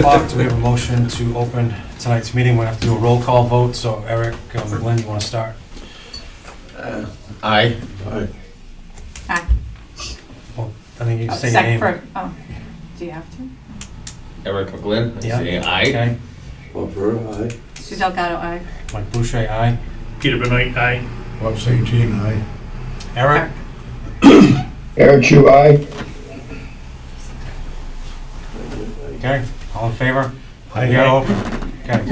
o'clock. Do we have a motion to open tonight's meeting? We're going to have to do a roll call vote. So Eric McGlynn, you want to start? Aye. Aye. Aye. Well, I think you can say your Second name. for, oh, do you have to? Eric McGlynn, I Yeah. say aye. Okay. Bob Burrow, aye. Sue Delgado, aye. Mike Boucher, aye. Peter Benoit, aye. Bob St. Jean, aye. Eric? Eric Chu, aye. Okay. All in favor? Aye. We are open. Okay.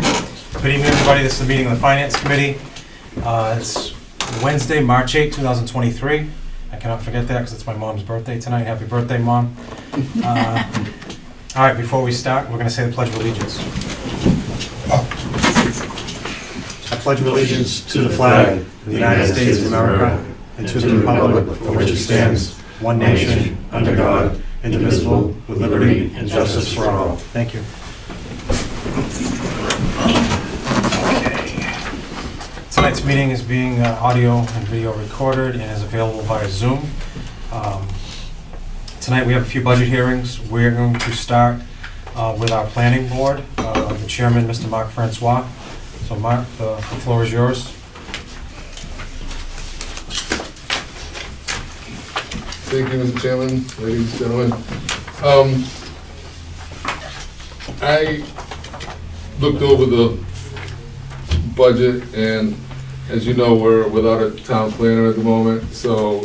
Good evening, everybody. This is the meeting of the Finance Committee. It's Wednesday, March 8, 2023. I cannot forget that because it's my mom's birthday tonight. Happy birthday, Mom. All right, before we start, we're going to say the Pledge of Allegiance. I pledge allegiance to the flag of the United States of America and to the republic for which it stands, one nation, under God, indivisible, with liberty and justice for all. Thank you. Okay. Tonight's meeting is being audio and video recorded and is available via Zoom. Tonight we have a few budget hearings. We're going to start with our planning board, the chairman, Mr. Mark Francois. So Mark, the floor is yours. Thank you, Mr. Chairman, ladies and gentlemen. I looked over the budget, and as you know, we're without a town planner at the moment, so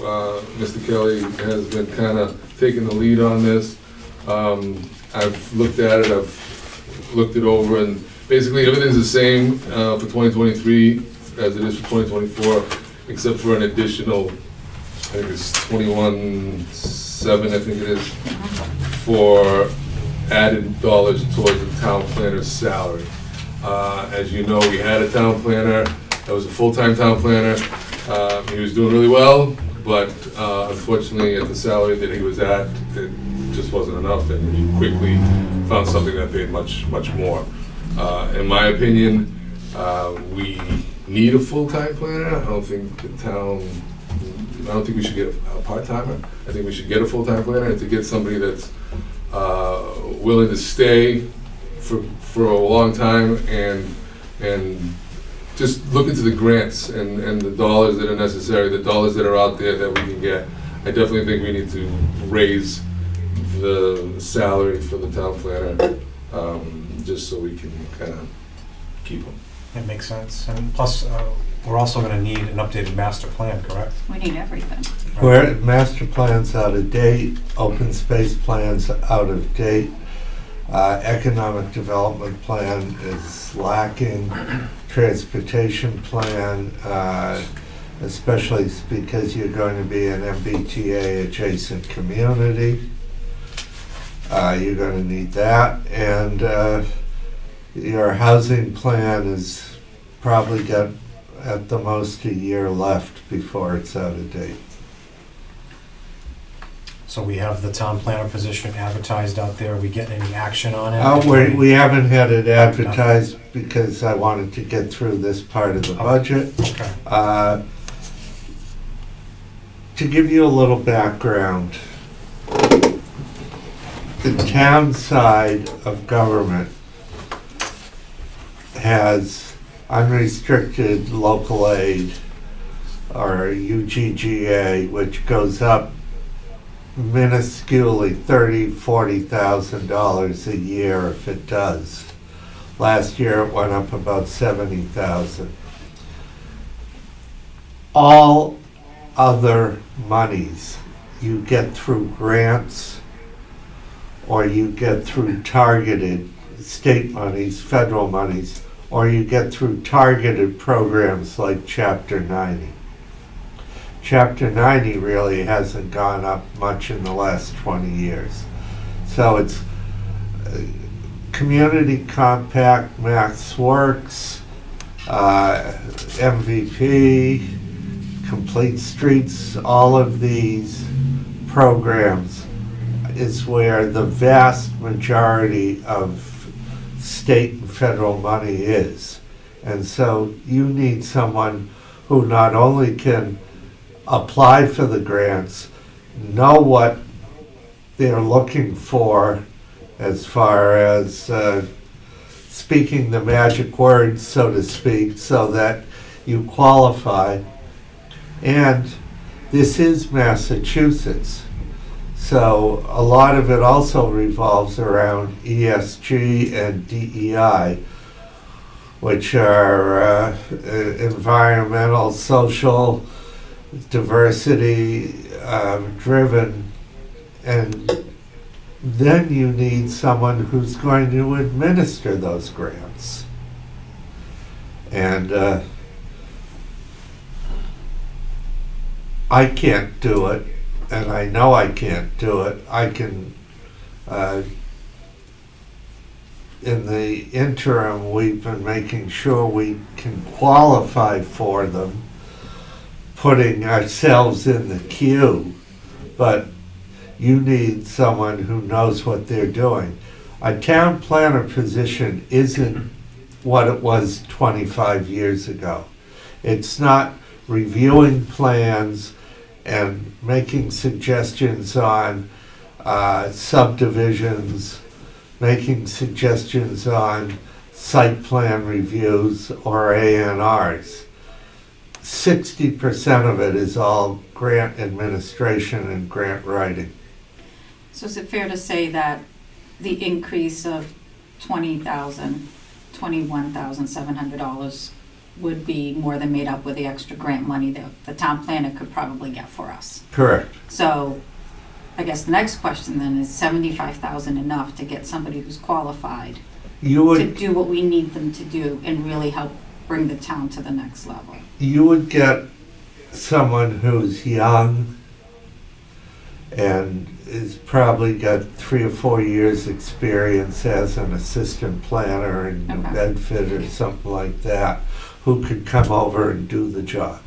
Mr. Kelly has been kind of taking the lead on this. I've looked at it, I've looked it over, and basically everything's the same for 2023 as it is for 2024, except for an additional, I think it's 21.7, I think it is, for added dollars towards the town planner's salary. As you know, we had a town planner that was a full-time town planner. He was doing really well, but unfortunately at the salary that he was at, it just wasn't enough, and he quickly found something that paid much, much more. In my opinion, we need a full-time planner. I don't think we should get a part-timer. I think we should get a full-time planner, and to get somebody that's willing to stay for a long time and just look into the grants and the dollars that are necessary, the dollars that are out there that we can get. I definitely think we need to raise the salary for the town planner, just so we can kind of keep them. It makes sense. And plus, we're also going to need an updated master plan, correct? We need everything. Where master plan's out of date, open space plan's out of date, economic development plan is lacking, transportation plan, especially because you're going to be an MBTA adjacent community. You're going to need that, and your housing plan is probably got at the most a year left before it's out of date. So we have the town planner position advertised out there. Are we getting any action on it? We haven't had it advertised because I wanted to get through this part of the budget. Okay. To give you a little background, the town side of government has unrestricted local aid, or UGGA, which goes up minusculely $30,000-$40,000 a year if it does. Last year it went up about $70,000. All other monies you get through grants, or you get through targeted state monies, federal monies, or you get through targeted programs like Chapter 90. Chapter 90 really hasn't gone up much in the last 20 years. So it's Community Compact, Max Works, MVP, Complete Streets, all of these programs is where the vast majority of state and federal money is. And so you need someone who not only can apply for the grants, know what they're looking for, as far as speaking the magic words, so to speak, so that you qualify. And this is Massachusetts. So a lot of it also revolves around ESG and DEI, which are environmental, social, diversity driven. And then you need someone who's going to administer those grants. And I can't do it, and I know I can't do it. I can, in the interim, we've been making sure we can qualify for them, putting ourselves in the queue, but you need someone who knows what they're doing. A town planner position isn't what it was 25 years ago. It's not reviewing plans and making suggestions on subdivisions, making suggestions on site plan reviews or ANRs. 60% of it is all grant administration and grant writing. So is it fair to say that the increase of $21,700 would be more than made up with the extra grant money that the town planner could probably get for us? Correct. So I guess the next question then is $75,000 enough to get somebody who's qualified You to would, do what we need them to do and really help bring the town to the next level? you would get someone who's young and has probably got 3 or 4 years experience as an assistant planner in New Okay. Bedford or something like that, who could come over and do the job.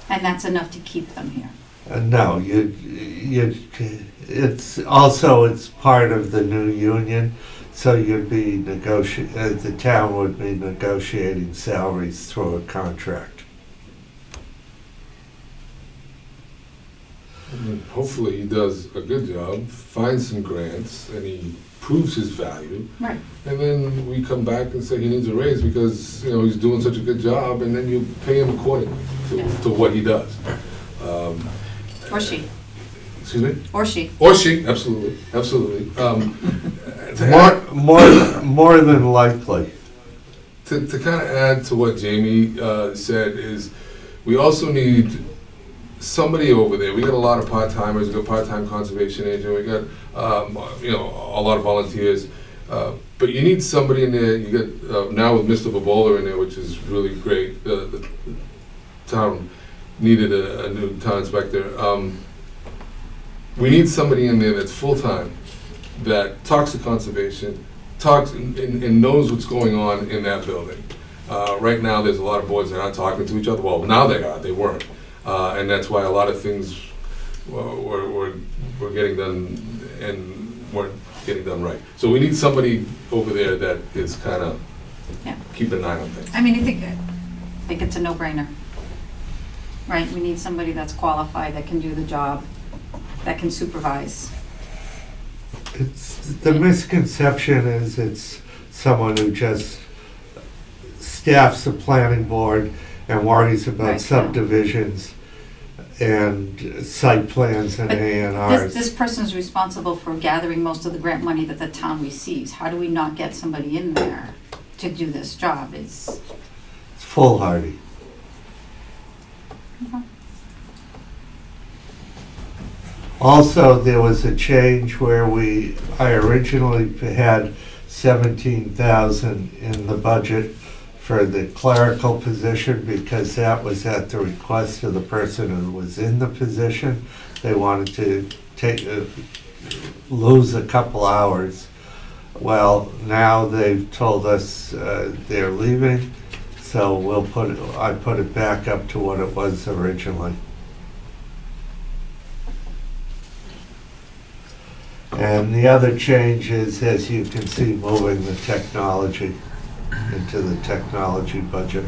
And that's enough to keep them here? No, it's also, it's part of the new union, so you'd be the town would be negotiating salaries through a contract. Hopefully he does a good job, finds some grants, and he proves his value. Right. And then we come back and say he needs a raise because, you know, he's doing such a good job, and then you pay him accordingly to what he does. Or she. Excuse me? Or she. Or she, absolutely, absolutely. More than likely. To kind of add to what Jamie said is, we also need somebody over there. We got a lot of part-timers, we got part-time conservation agent, we got, you know, a lot of volunteers. But you need somebody in there. You got, now with Mr. Babola in there, which is really great. The town needed a new town inspector. We need somebody in there that's full-time, that talks to conservation, talks and knows what's going on in that building. Right now, there's a lot of boards that aren't talking to each other. Well, now they are, they weren't. And that's why a lot of things were getting done and weren't getting done right. So we need somebody over there that is kind of keeping an eye on things. I mean, I think it's a no-brainer, right? We need somebody that's qualified, that can do the job, that can supervise. The misconception is it's someone who just staffs the planning board and worries about Right. subdivisions and site plans and But ANRs. This person's responsible for gathering most of the grant money that the town receives. How do we not get somebody in there to do this job? It's foolhardy. Okay. Also, there was a change where I originally had 17,000 in the budget for the clerical position because that was at the request of the person who was in the position. They wanted to lose a couple hours. Well, now they've told us they're leaving, so I put it back up to what it was originally. And the other change is, as you can see, moving the technology into the technology budget.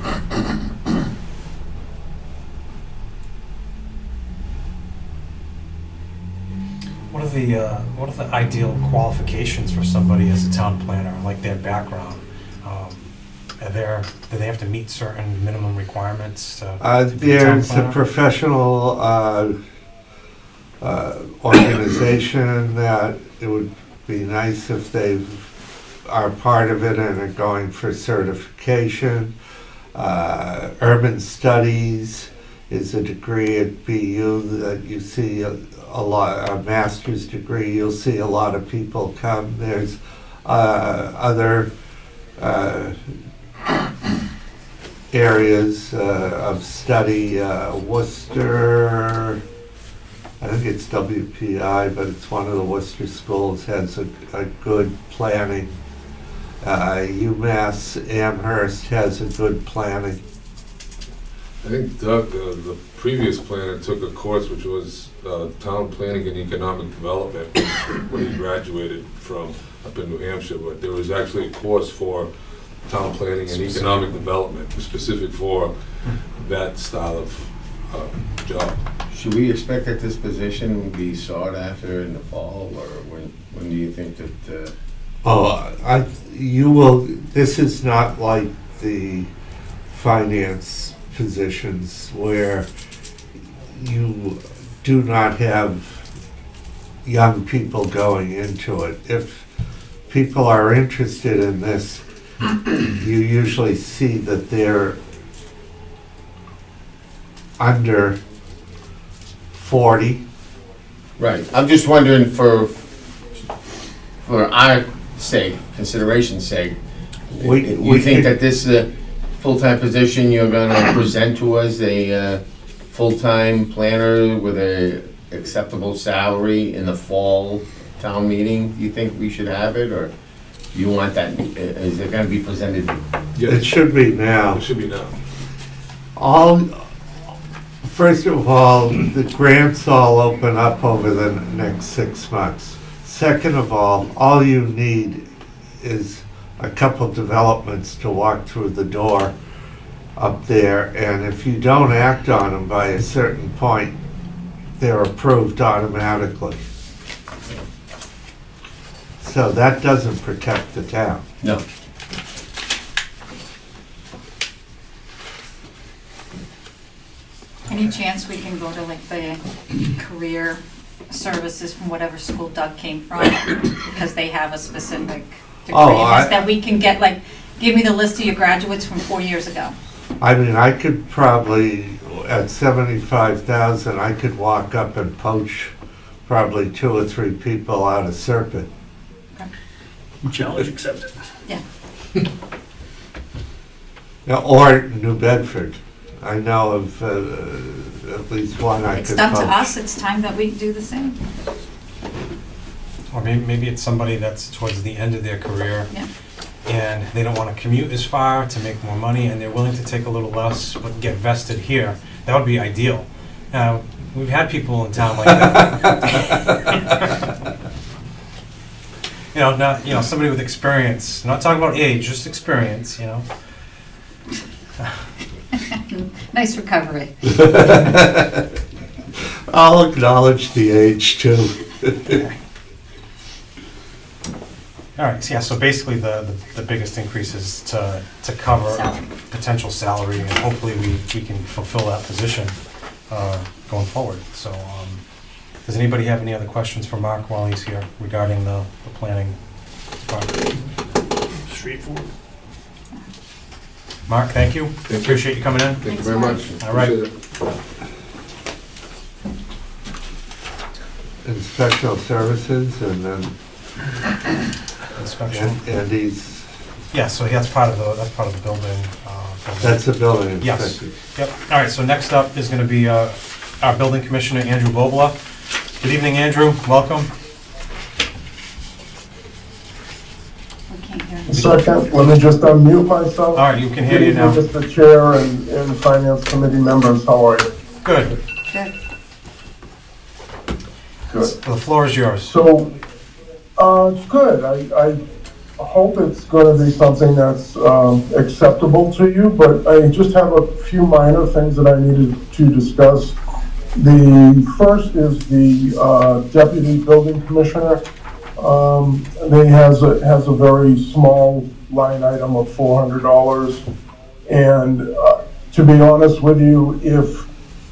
what are the ideal qualifications for somebody as a town planner, like their background? Do they have to meet certain minimum requirements to be a town There's a planner? professional organization that it would be nice if they are part of it and are going for certification. Urban Studies is a degree at BU that you see a lot, a master's degree, you'll see a lot of people come. There's other areas of study, Worcester, I think it's WPI, but it's one of the Worcester schools, has a good planning. UMass Amherst has a good planning. I think Doug, the previous planner, took a course which was Town Planning and Economic Development when he graduated from up in New Hampshire, but there was actually a course for Town Planning and Economic Development, specific for that style of job. Should we expect that this position will be sought after in the fall, or when do you think that? You will, this is not like the finance positions where you do not have young people going into it. If people are interested in this, you usually see that they're under 40. Right, I'm just wondering for our sake, consideration's sake, We you think could- that this full-time position, you're gonna present to us a full-time planner with a acceptable salary in the fall town meeting? Do you think we should have it, or you want that, is it gonna be presented? It should be now. It should be now. First of all, the grants all open up over the next 6 months. Second of all you need is a couple developments to walk through the door up there, and if you don't act on them by a certain point, they're approved automatically. So that doesn't protect the town. No. Any chance we can go to like the career services from whatever school Doug came from? Because they have a specific degree in this, that we can get, like, give me the list of your graduates from 4 years ago. I mean, I could probably, at 75,000, I could walk up and poach probably 2 or 3 people out of Serpent. Challenge accepted. Or New Bedford. I know of at least one I could poach. It's done to us, it's time that we do the same. Or maybe it's somebody that's towards the end of their career. Yeah. And they don't want to commute as far to make more money, and they're willing to take a little less, but get vested here. That would be ideal. Now, we've had people in town like that. Somebody with experience. Not talking about age, just experience, Nice recovery. I'll acknowledge the age too. All right, so basically the biggest increase is to cover Salary. potential salary, and hopefully we can fulfill that position going forward. So, does anybody have any other questions for Mark while he's here regarding the planning department? Straightforward. Mark, thank you. Thank you. Appreciate you coming in. Thank you Thanks, very Mark. much. All right. Appreciate it. Inspectional services and then Inspection. Andy's, Yeah, so that's part of the building. that's the building Yes. inspector. Yep. All right, so next up is going to be our building commissioner, Andrew Bobla. Good evening, Andrew. Welcome. We can't hear him. Second, let me just unmute myself. All right, you can hear you now. Mr. Chair and Finance Committee members, how are you? Good. Good. Good. The floor is yours. So, good. I hope it's gonna be something that's acceptable to you, but I just have a few minor things that I needed to discuss. The first is the deputy building commissioner. They has a very small line item of $400. And to be honest with you, if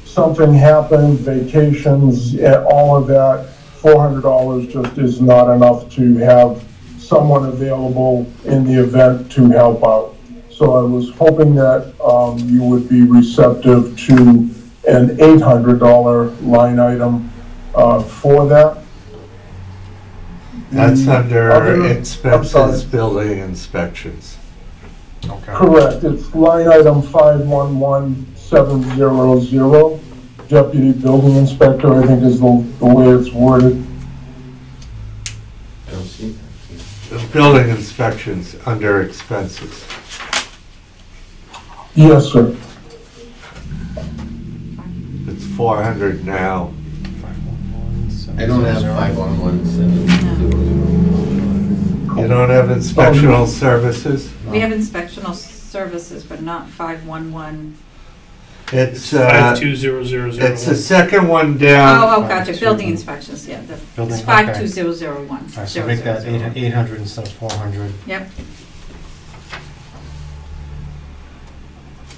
something happened, vacations, all of that, $400 just is not enough to have someone available in the event to help out. So I was hoping that you would be receptive to an $800 line item for that. That's The under other- expenses, I'm sorry. building inspections. Okay. Correct, it's line item 511700, deputy building inspector, I think is the way it's worded. I don't see that. Building inspections under expenses. Yes, sir. It's 400 now. I don't have 511-700. You don't have inspectional services? We have inspectional services, but not 511. It's, 52000. it's the second one down. Oh, gotcha, building inspections, yeah, Building, it's okay. 52001. All right, so make that 800 instead of 400. Yep,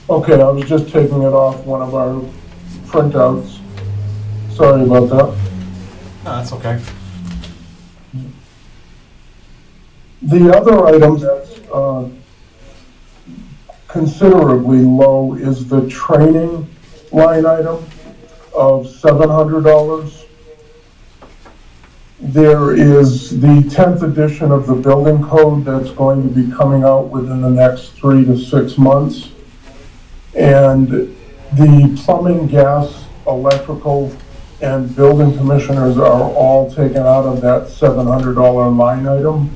Okay, I was just taking it off one of our printouts. Sorry about that. No, that's okay. The other item that's considerably low is the training line item of $700. There is the 10th edition of the building code that's going to be coming out within the next 3 to 6 months. And the plumbing, gas, electrical, and building commissioners are all taken out of that $700 line item.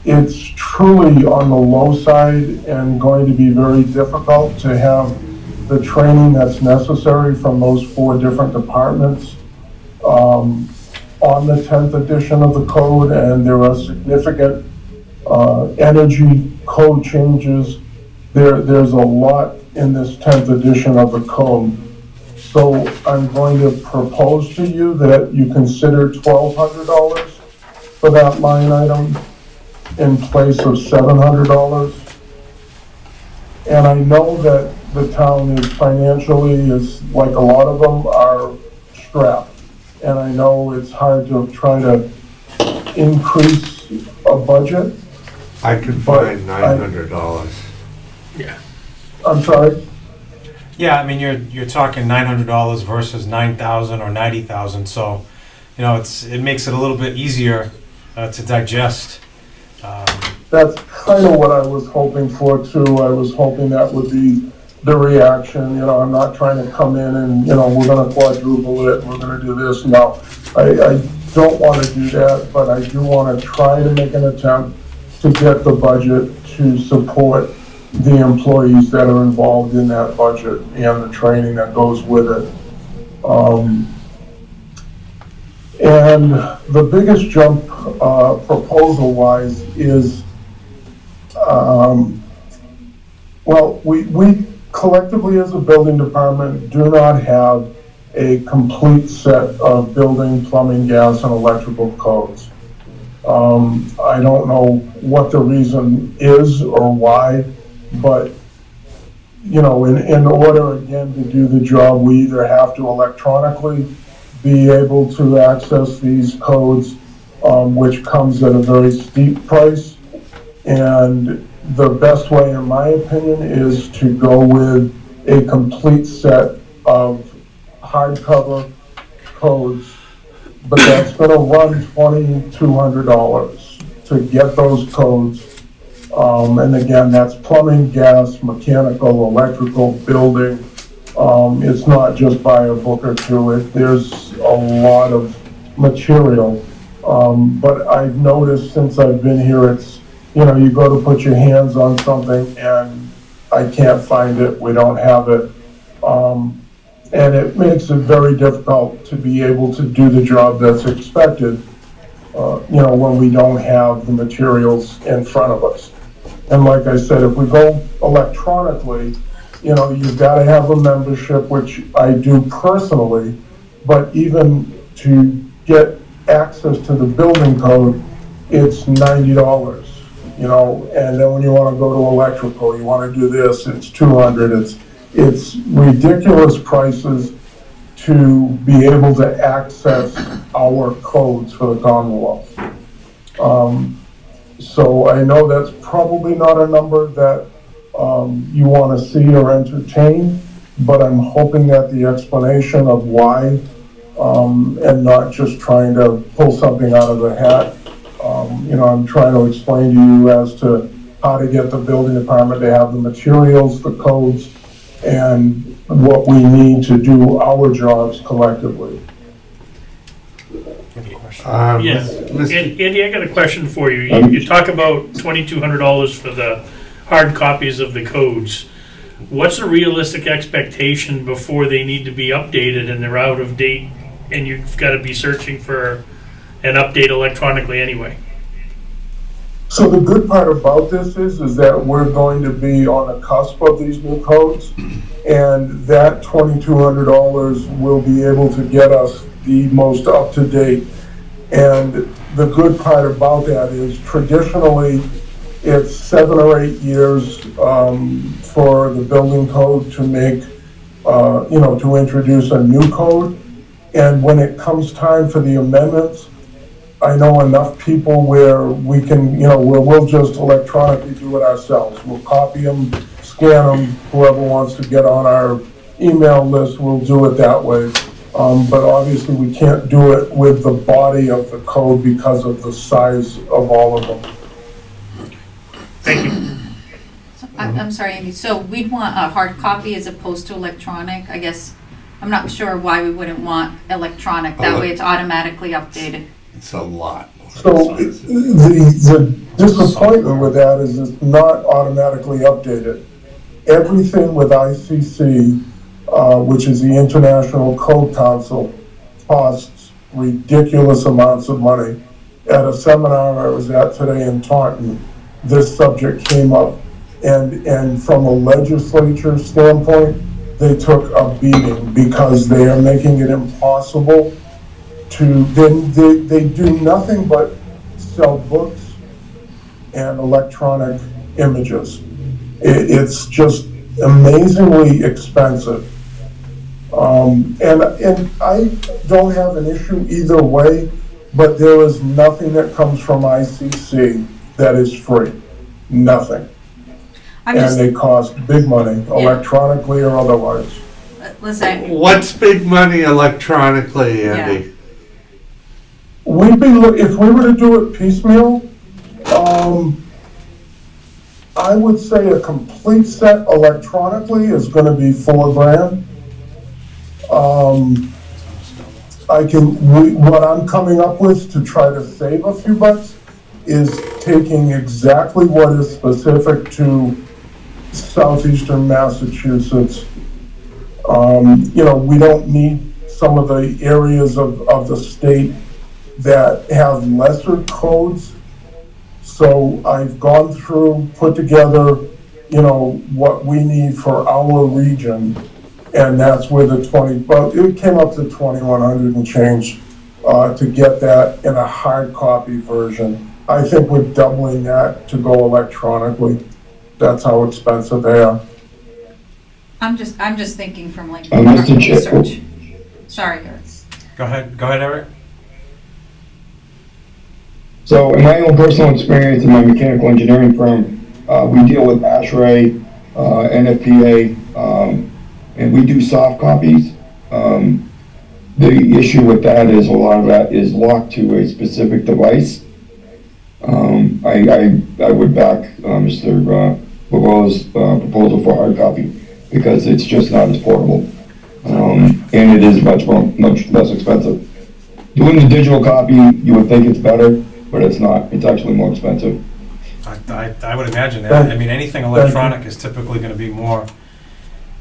It's truly on the low side and going to be very difficult to have the training that's necessary from those 4 different departments on the 10th edition of the code, and there are significant energy code changes. There's a lot in this 10th edition of the code. So I'm going to propose to you that you consider $1,200 for that line item in place of $700. And I know that the town is financially, is like a lot of them, are strapped. And I know it's hard to try to increase a budget. I can find $900. Yeah. I'm sorry? Yeah, I mean, you're talking $900 versus $9,000 or $90,000, so, you know, it makes it a little bit easier to digest. That's kind of what I was hoping for too. I was hoping that would be the reaction. You know, I'm not trying to come in and, you know, we're gonna quadruple it, we're gonna do this. No, I don't want to do that, but I do want to try to make an attempt to get the budget to support the employees that are involved in that budget and the training that goes with it. And the biggest jump proposal-wise is, well, we collectively as a building department do not have a complete set of building, plumbing, gas, and electrical codes. I don't know what the reason is or why, but, you know, in order, again, to do the job, we either have to electronically be able to access these codes, which comes at a very steep price. And the best way, in my opinion, is to go with a complete set of hardcover codes, but that's gonna run $2,200 to get those codes. And again, that's plumbing, gas, mechanical, electrical, building. It's not just buy a book or two. There's a lot of material. But I've noticed since I've been here, it's, you know, you go to put your hands on something and I can't find it, we don't have it. And it makes it very difficult to be able to do the job that's expected, you know, when we don't have the materials in front of us. And like I said, if we go electronically, you know, you've gotta have a membership, which I do personally, but even to get access to the building code, it's $90, you know, and then when you wanna go to electrical, you wanna do this, it's 200, it's ridiculous prices to be able to access our codes for the Commonwealth. So I know that's probably not a number that you want to see or entertain, but I'm hoping that the explanation of why, and not just trying to pull something out of the hat, you know, I'm trying to explain to you as to how to get the building department to have the materials, the codes, and what we need to do our jobs collectively. Yeah, Andy, I got a question for you. You talk about $2,200 for the hard copies of the codes. What's a realistic expectation before they need to be updated and they're out of date and you've got to be searching for an update electronically anyway? So the good part about this is that we're going to be on the cusp of these new codes, and that $2,200 will be able to get us the most up-to-date. And the good part about that is traditionally it's 7 or 8 years for the building code to make, you know, to introduce a new code. And when it comes time for the amendments, I know enough people where we can, you know, where we'll just electronically do it ourselves. We'll copy them, scan them, whoever wants to get on our email list, we'll do it that way. But obviously we can't do it with the body of the code because of the size of all of them. Thank you. So, I'm sorry, Amy, so we'd want a hard copy as opposed to electronic, I guess. I'm not sure why we wouldn't want electronic, that way it's automatically updated. It's a lot. So the disappointment with that is it's not automatically updated. Everything with ICC, which is the International Code Council, costs ridiculous amounts of money. At a seminar I was at today in Taunton, this subject came up, and from a legislature standpoint, they took a beating because they are making it impossible to, they do nothing but sell books and electronic images. It's just amazingly expensive. And I don't have an issue either way, but there is nothing that comes from ICC that is free. Nothing. And they cost big money, electronically or otherwise. Listen, What's big money electronically, Andy? If we were to do it piecemeal, I would say a complete set electronically is gonna be $4,000. What I'm coming up with to try to save a few bucks is taking exactly what is specific to southeastern Massachusetts. You know, we don't need some of the areas of the state that have lesser codes. So I've gone through, put together, you know, what we need for our region. And that's where the it came up to 2,100 and change to get that in a hard copy version. I think we're doubling that to go electronically. That's how expensive they are. I'm just thinking from like Mr. research. Sorry, Eric. Go ahead, Eric. So in my own personal experience in my mechanical engineering firm, we deal with ASHRAE, NFPA, and we do soft copies. The issue with that is a lot of that is locked to a specific device. I would back Mr. Bobo's proposal for hard copy because it's just not as portable. And it is much less expensive. Doing the digital copy, you would think it's better, but it's not. It's actually more expensive. I would imagine that. I mean, anything electronic is typically going to be more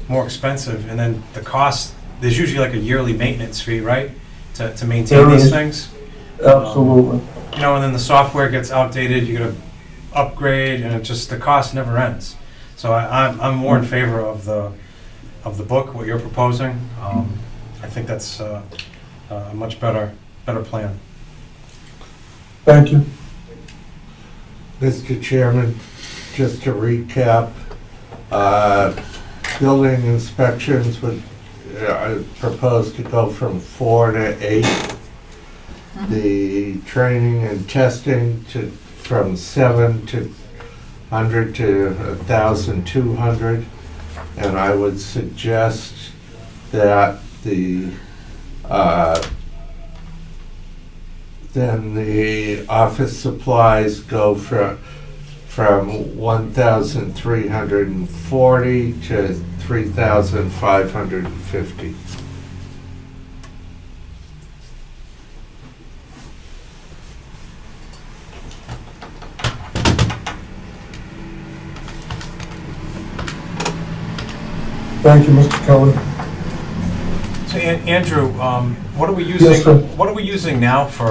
expensive, and then the cost, there's usually like a yearly maintenance fee, right? To maintain these things. Absolutely. You know, and then the software gets outdated, you gotta upgrade, and the cost never ends. So I'm more in favor of the book, what you're proposing. I think that's a much better plan. Thank you. Mr. Chairman, just to recap, building inspections would propose to go from 4 to 8. The training and testing from 700 to 1,200. And I would suggest that then the office supplies go from 1,340 to 3,550. Thank you, Mr. Kelly. So Andrew, what are we Yes, using? sir. What are we using now for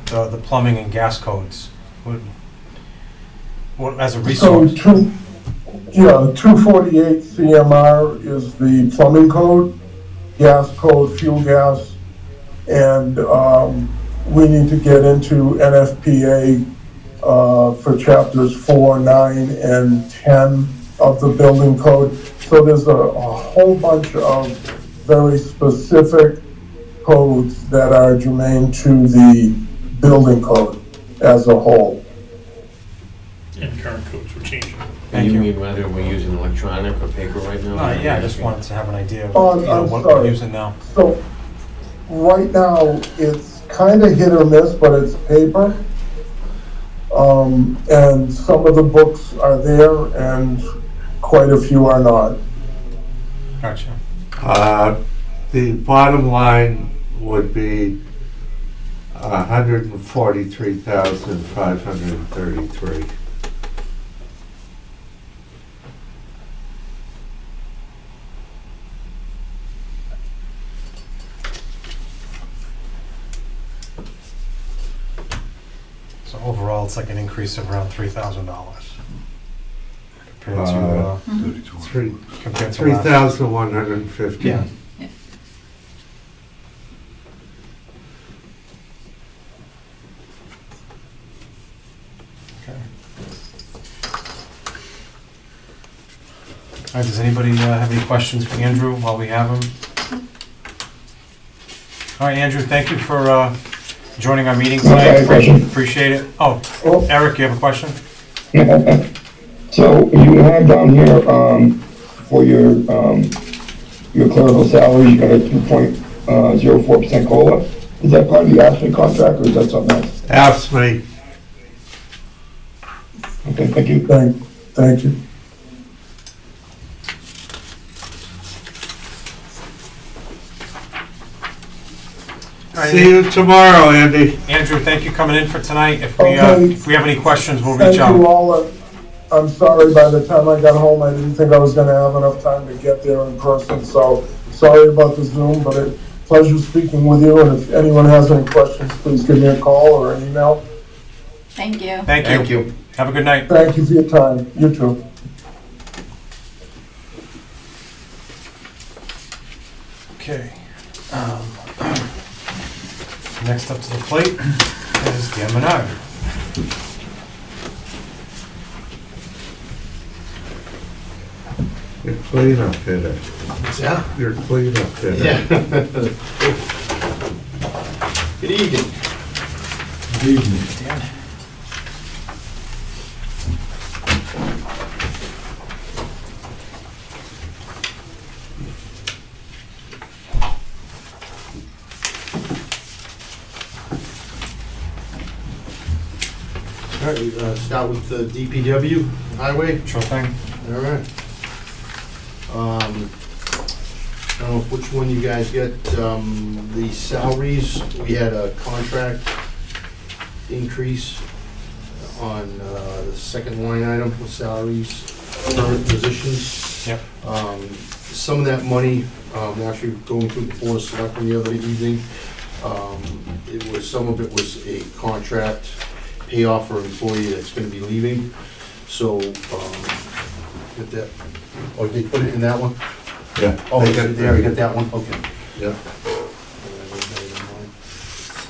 the plumbing and gas codes? What as a So resource? 248 CMR is the plumbing code, gas code, fuel gas, and we need to get into NFPA for chapters 4, 9, and 10 of the building code. So there's a whole bunch of very specific codes that are germane to the building code as a whole. And current codes were changing. Thank You you. mean whether we're using electronic or paper right now? Yeah, I just wanted to have an idea of Oh, I'm what sorry. we're using now. So, right now, it's kind of hit or miss, but it's paper. And some of the books are there and quite a few are not. Gotcha. The bottom line would be 143,533. So overall, it's like an increase of around $3,000 compared to Three- compared to last. 3,150. Yeah. Okay. All right, does anybody have any questions for Andrew while we have him? All right, Andrew, thank you for joining our meeting I have a tonight. question. Appreciate it. Oh, Oh, Eric, you have a question? So you have down here, for your clerical salary, you got a 2.04% COLA. Is that part of the Acushnet contract or is that something else? Ask me. Okay, thank you. thank you. All right, See you tomorrow, Andy. Andrew, thank you coming in for tonight. If Okay. we have any questions, we'll Thank reach out. you all. I'm sorry, by the time I got home, I didn't think I was gonna have enough time to get there in person, so sorry about the Zoom, but it's a pleasure speaking with you, and if anyone has any questions, please give me a call or an email. Thank you. Thank Thank you. you. Have a good night. Thank you for your time. You too. Okay. Next up to the plate is Dan Menard. You're clean up hitter. Yeah. You're clean up hitter. Yeah. Good evening. Good evening, Dan. All right, we start with the DPW highway. Sure thing. All right. I don't know which one you guys get, the salaries. We had a contract increase on the second line item for salaries, current positions. Yep. Some of that money, actually going through the Board of Selectmen the other evening, some of it was a contract payoff for an employee that's gonna be leaving. So, Got that? Oh, they put it in that one? Yeah. Oh, they they got- already got that one? Okay. Yeah.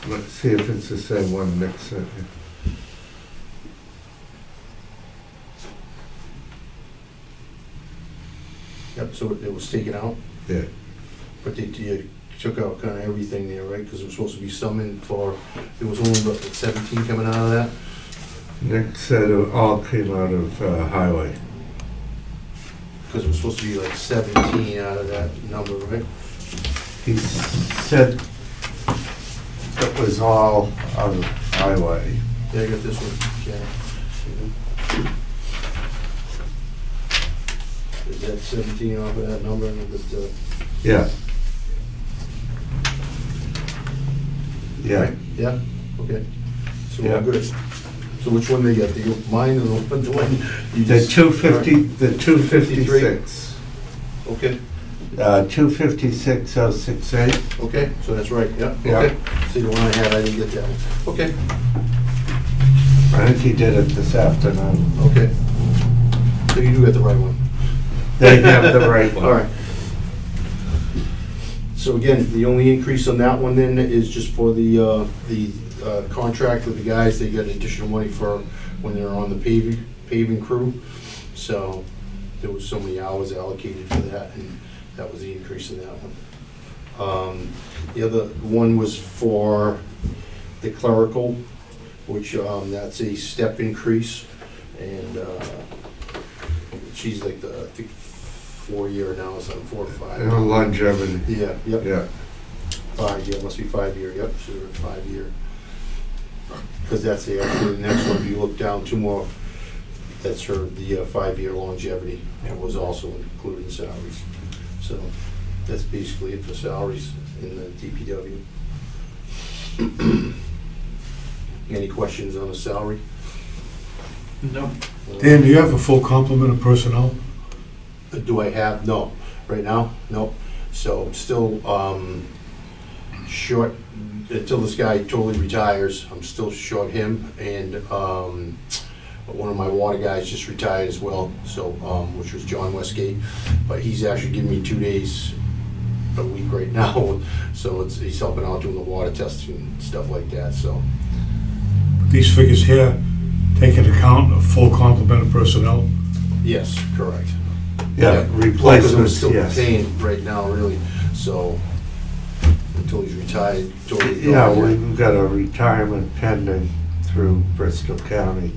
Let's see if it's the same one Nick sent you. Yep, so it was taken out, Yeah. but you took out kind of everything there, right? Because there was supposed to be some in for, there was only about 17 coming out of that. Nick said it all came out of highway. Because it was supposed to be like 17 out of that number, right? He said it was all out of highway. Yeah, I got this one, okay. Is that 17 off of that number? But, Yeah. Yeah. right? Yeah, okay. So Yeah. all good. So which one they got? Mine or the one you The just? 250, the 256. Okay, 256,068. okay, so that's right, yeah, Yeah. okay. See, the one I had, I didn't get that one. Okay, I think he did it this afternoon. okay. So you do get the right one. They have the right one. All right. So again, the only increase on that one then is just for the contract with the guys. They got additional money for when they're on the paving crew. So there was so many hours allocated for that, and that was the increase in that one. The other one was for the clerical, which that's a step increase, and she's like the, I think, 4-year now, so 4 or 5. Longevity. Yeah, yep. Yeah. 5-year, must be 5-year, yep, so we're at 5-year. Because that's the actual next one, if you look down 2 more, that's her, the 5-year longevity, and was also included in salaries. So that's basically it for salaries in the DPW. Any questions on the salary? No. Dan, do you have a full complement of personnel? Do I have? No. Right now? No. So I'm still short until this guy totally retires. I'm still short him, and one of my water guys just retired as well, so which was John Westgate. But he's actually giving me 2 days a week right now, so he's helping out doing the water testing and stuff like that. So These figures here take into account a full complement of personnel? yes, correct. Yeah, Because I'm replacements, still yes. paying right now, really. So until he's retired, totally. Yeah, we've got a retirement pending through Bristol County.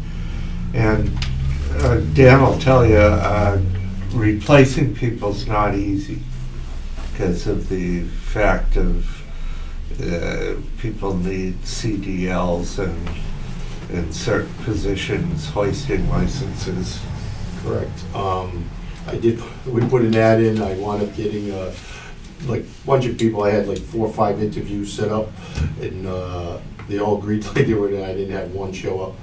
And Dan will tell you, replacing people's not easy because of the fact of people need CDLs and in certain positions, hoisting licenses. Correct. We put an ad in, I wound up getting, like, a bunch of people, I had like 4 or 5 interviews set up, and, they all agreed like they were, and I didn't have one show up,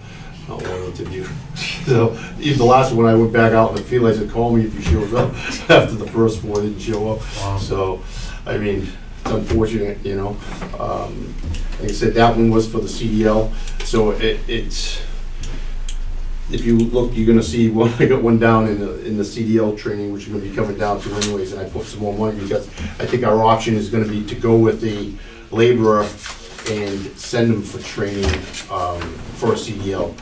not one interview. So, even the last one, I went back out in the field, I said, call me if he shows up, after the first 4 didn't show up. Wow. So, I mean, it's unfortunate, you know. Like I said, that one was for the CDL, so it's, if you look, you're gonna see, well, I got one down in the CDL training, which you're gonna be coming down to anyways, and I put some more money, because I think our option is gonna be to go with the laborer and send them for training, for a CDL.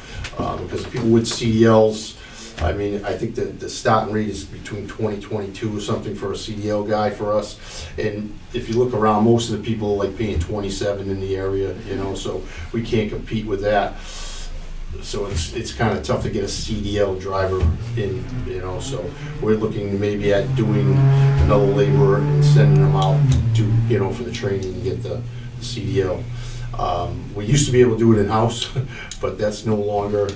Because people with CDLs, I mean, I think the starting rate is between 20, 22 or something for a CDL guy for us. And if you look around, most of the people are like paying 27 in the area, you know, so we can't compete with that. So it's kind of tough to get a CDL driver in, you know, so we're looking maybe at doing another laborer and sending them out to, you know, for the training and get the CDL. We used to be able to do it in-house, but that's no longer,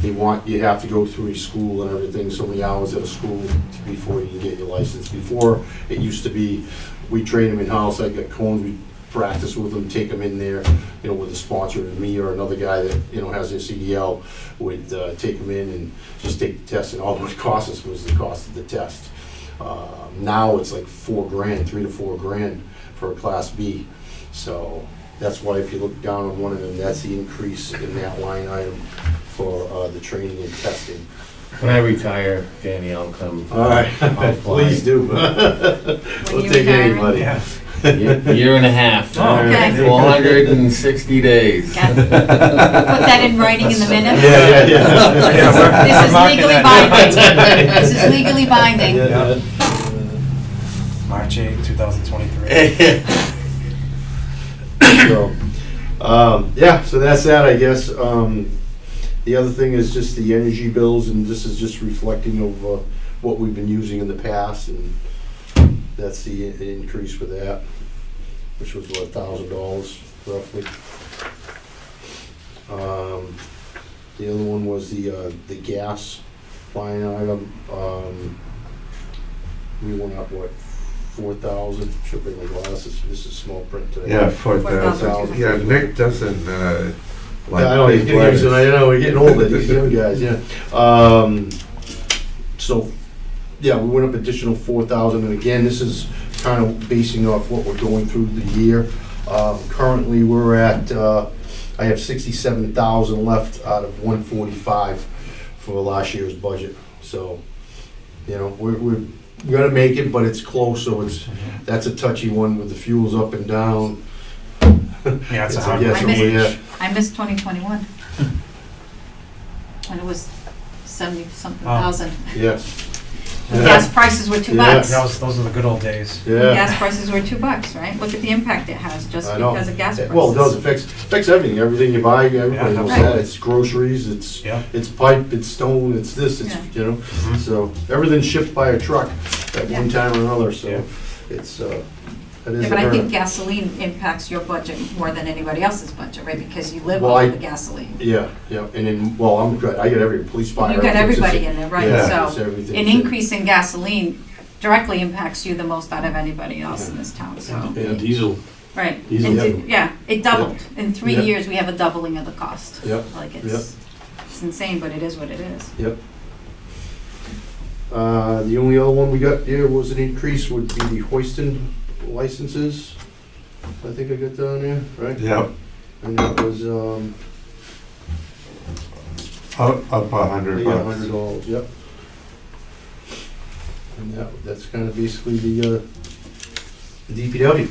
you have to go through a school and everything, so many hours at a school before you can get your license. Before, it used to be, we train them in-house, I got cones, we practice with them, take them in there, you know, with a sponsor, me or another guy that, you know, has their CDL, would take them in and just take the test, and all it would cost us was the cost of the test. Now it's like $4,000, $3,000 to $4,000 for a Class B. So that's why if you look down on one of them, that's the increase in that line item for the training and testing. When I retire, Danny, I'll come. All right, I'll fly. please do. When We'll you take retire? anybody. Yeah. Year and a half. Oh, okay. 460 days. Got it. Put that in writing in the minutes. Yeah. This is Marking legally that. binding. This is legally binding. Yeah. March 8, 2023. So, yeah, so that's that, I guess. The other thing is just the energy bills, and this is just reflecting of what we've been using in the past, and that's the increase for that, which was what, $1,000 roughly. The other one was the gas line item. We went up, what, 4,000? Should bring my glasses. This is small print today. Yeah, 4,000. 4,000. Yeah, Nick doesn't, like. Yeah, I know, he's big getting used to it. letters. I know, we're getting older, these young guys, yeah. So, yeah, we went up additional 4,000, and again, this is kind of basing off what we're going through the year. Currently, we're at, I have 67,000 left out of 145 for last year's budget. So, you know, we're gonna make it, but it's close, so that's a touchy one with the fuels up and down. Yeah, it's a It's hard yes I or missed- no, yeah. I missed 2021. When it was 70-something Wow. thousand. Yes. When gas prices were $2. Yeah. Those are the good old days. When Yeah. gas prices were $2, right? Look at the impact it has just I know. because of gas prices. Well, it does, affects everything you buy, everybody knows Right. that, it's groceries, it's Yeah. pipe, it's stone, it's this, it's, Yeah. you know, Mhm. so, everything's shipped by a truck at Yeah. one time or another, so, Yeah. it's, it is Yeah, a but I think hurt. gasoline impacts your budget more than anybody else's budget, right? Because you live Well, off I- the gasoline. Yeah, and then, well, I'm good, I got every police, fire. You got everything, it's everybody just- in there, right? Yeah, it's So everything. an increase in gasoline directly impacts you the most out of anybody else in this town, so. Yeah. Diesel. Right. Diesel. And yeah, it doubled. In 3 Yep. years, we have a doubling of the cost. Yep, Like, Yep. it's insane, but it is what it is. yep. The only other one we got here was an increase would be the hoisting licenses. I think I got down there, right? Yep, And that was, up $100. yeah, $100, yep. And that's kind of basically the DPW.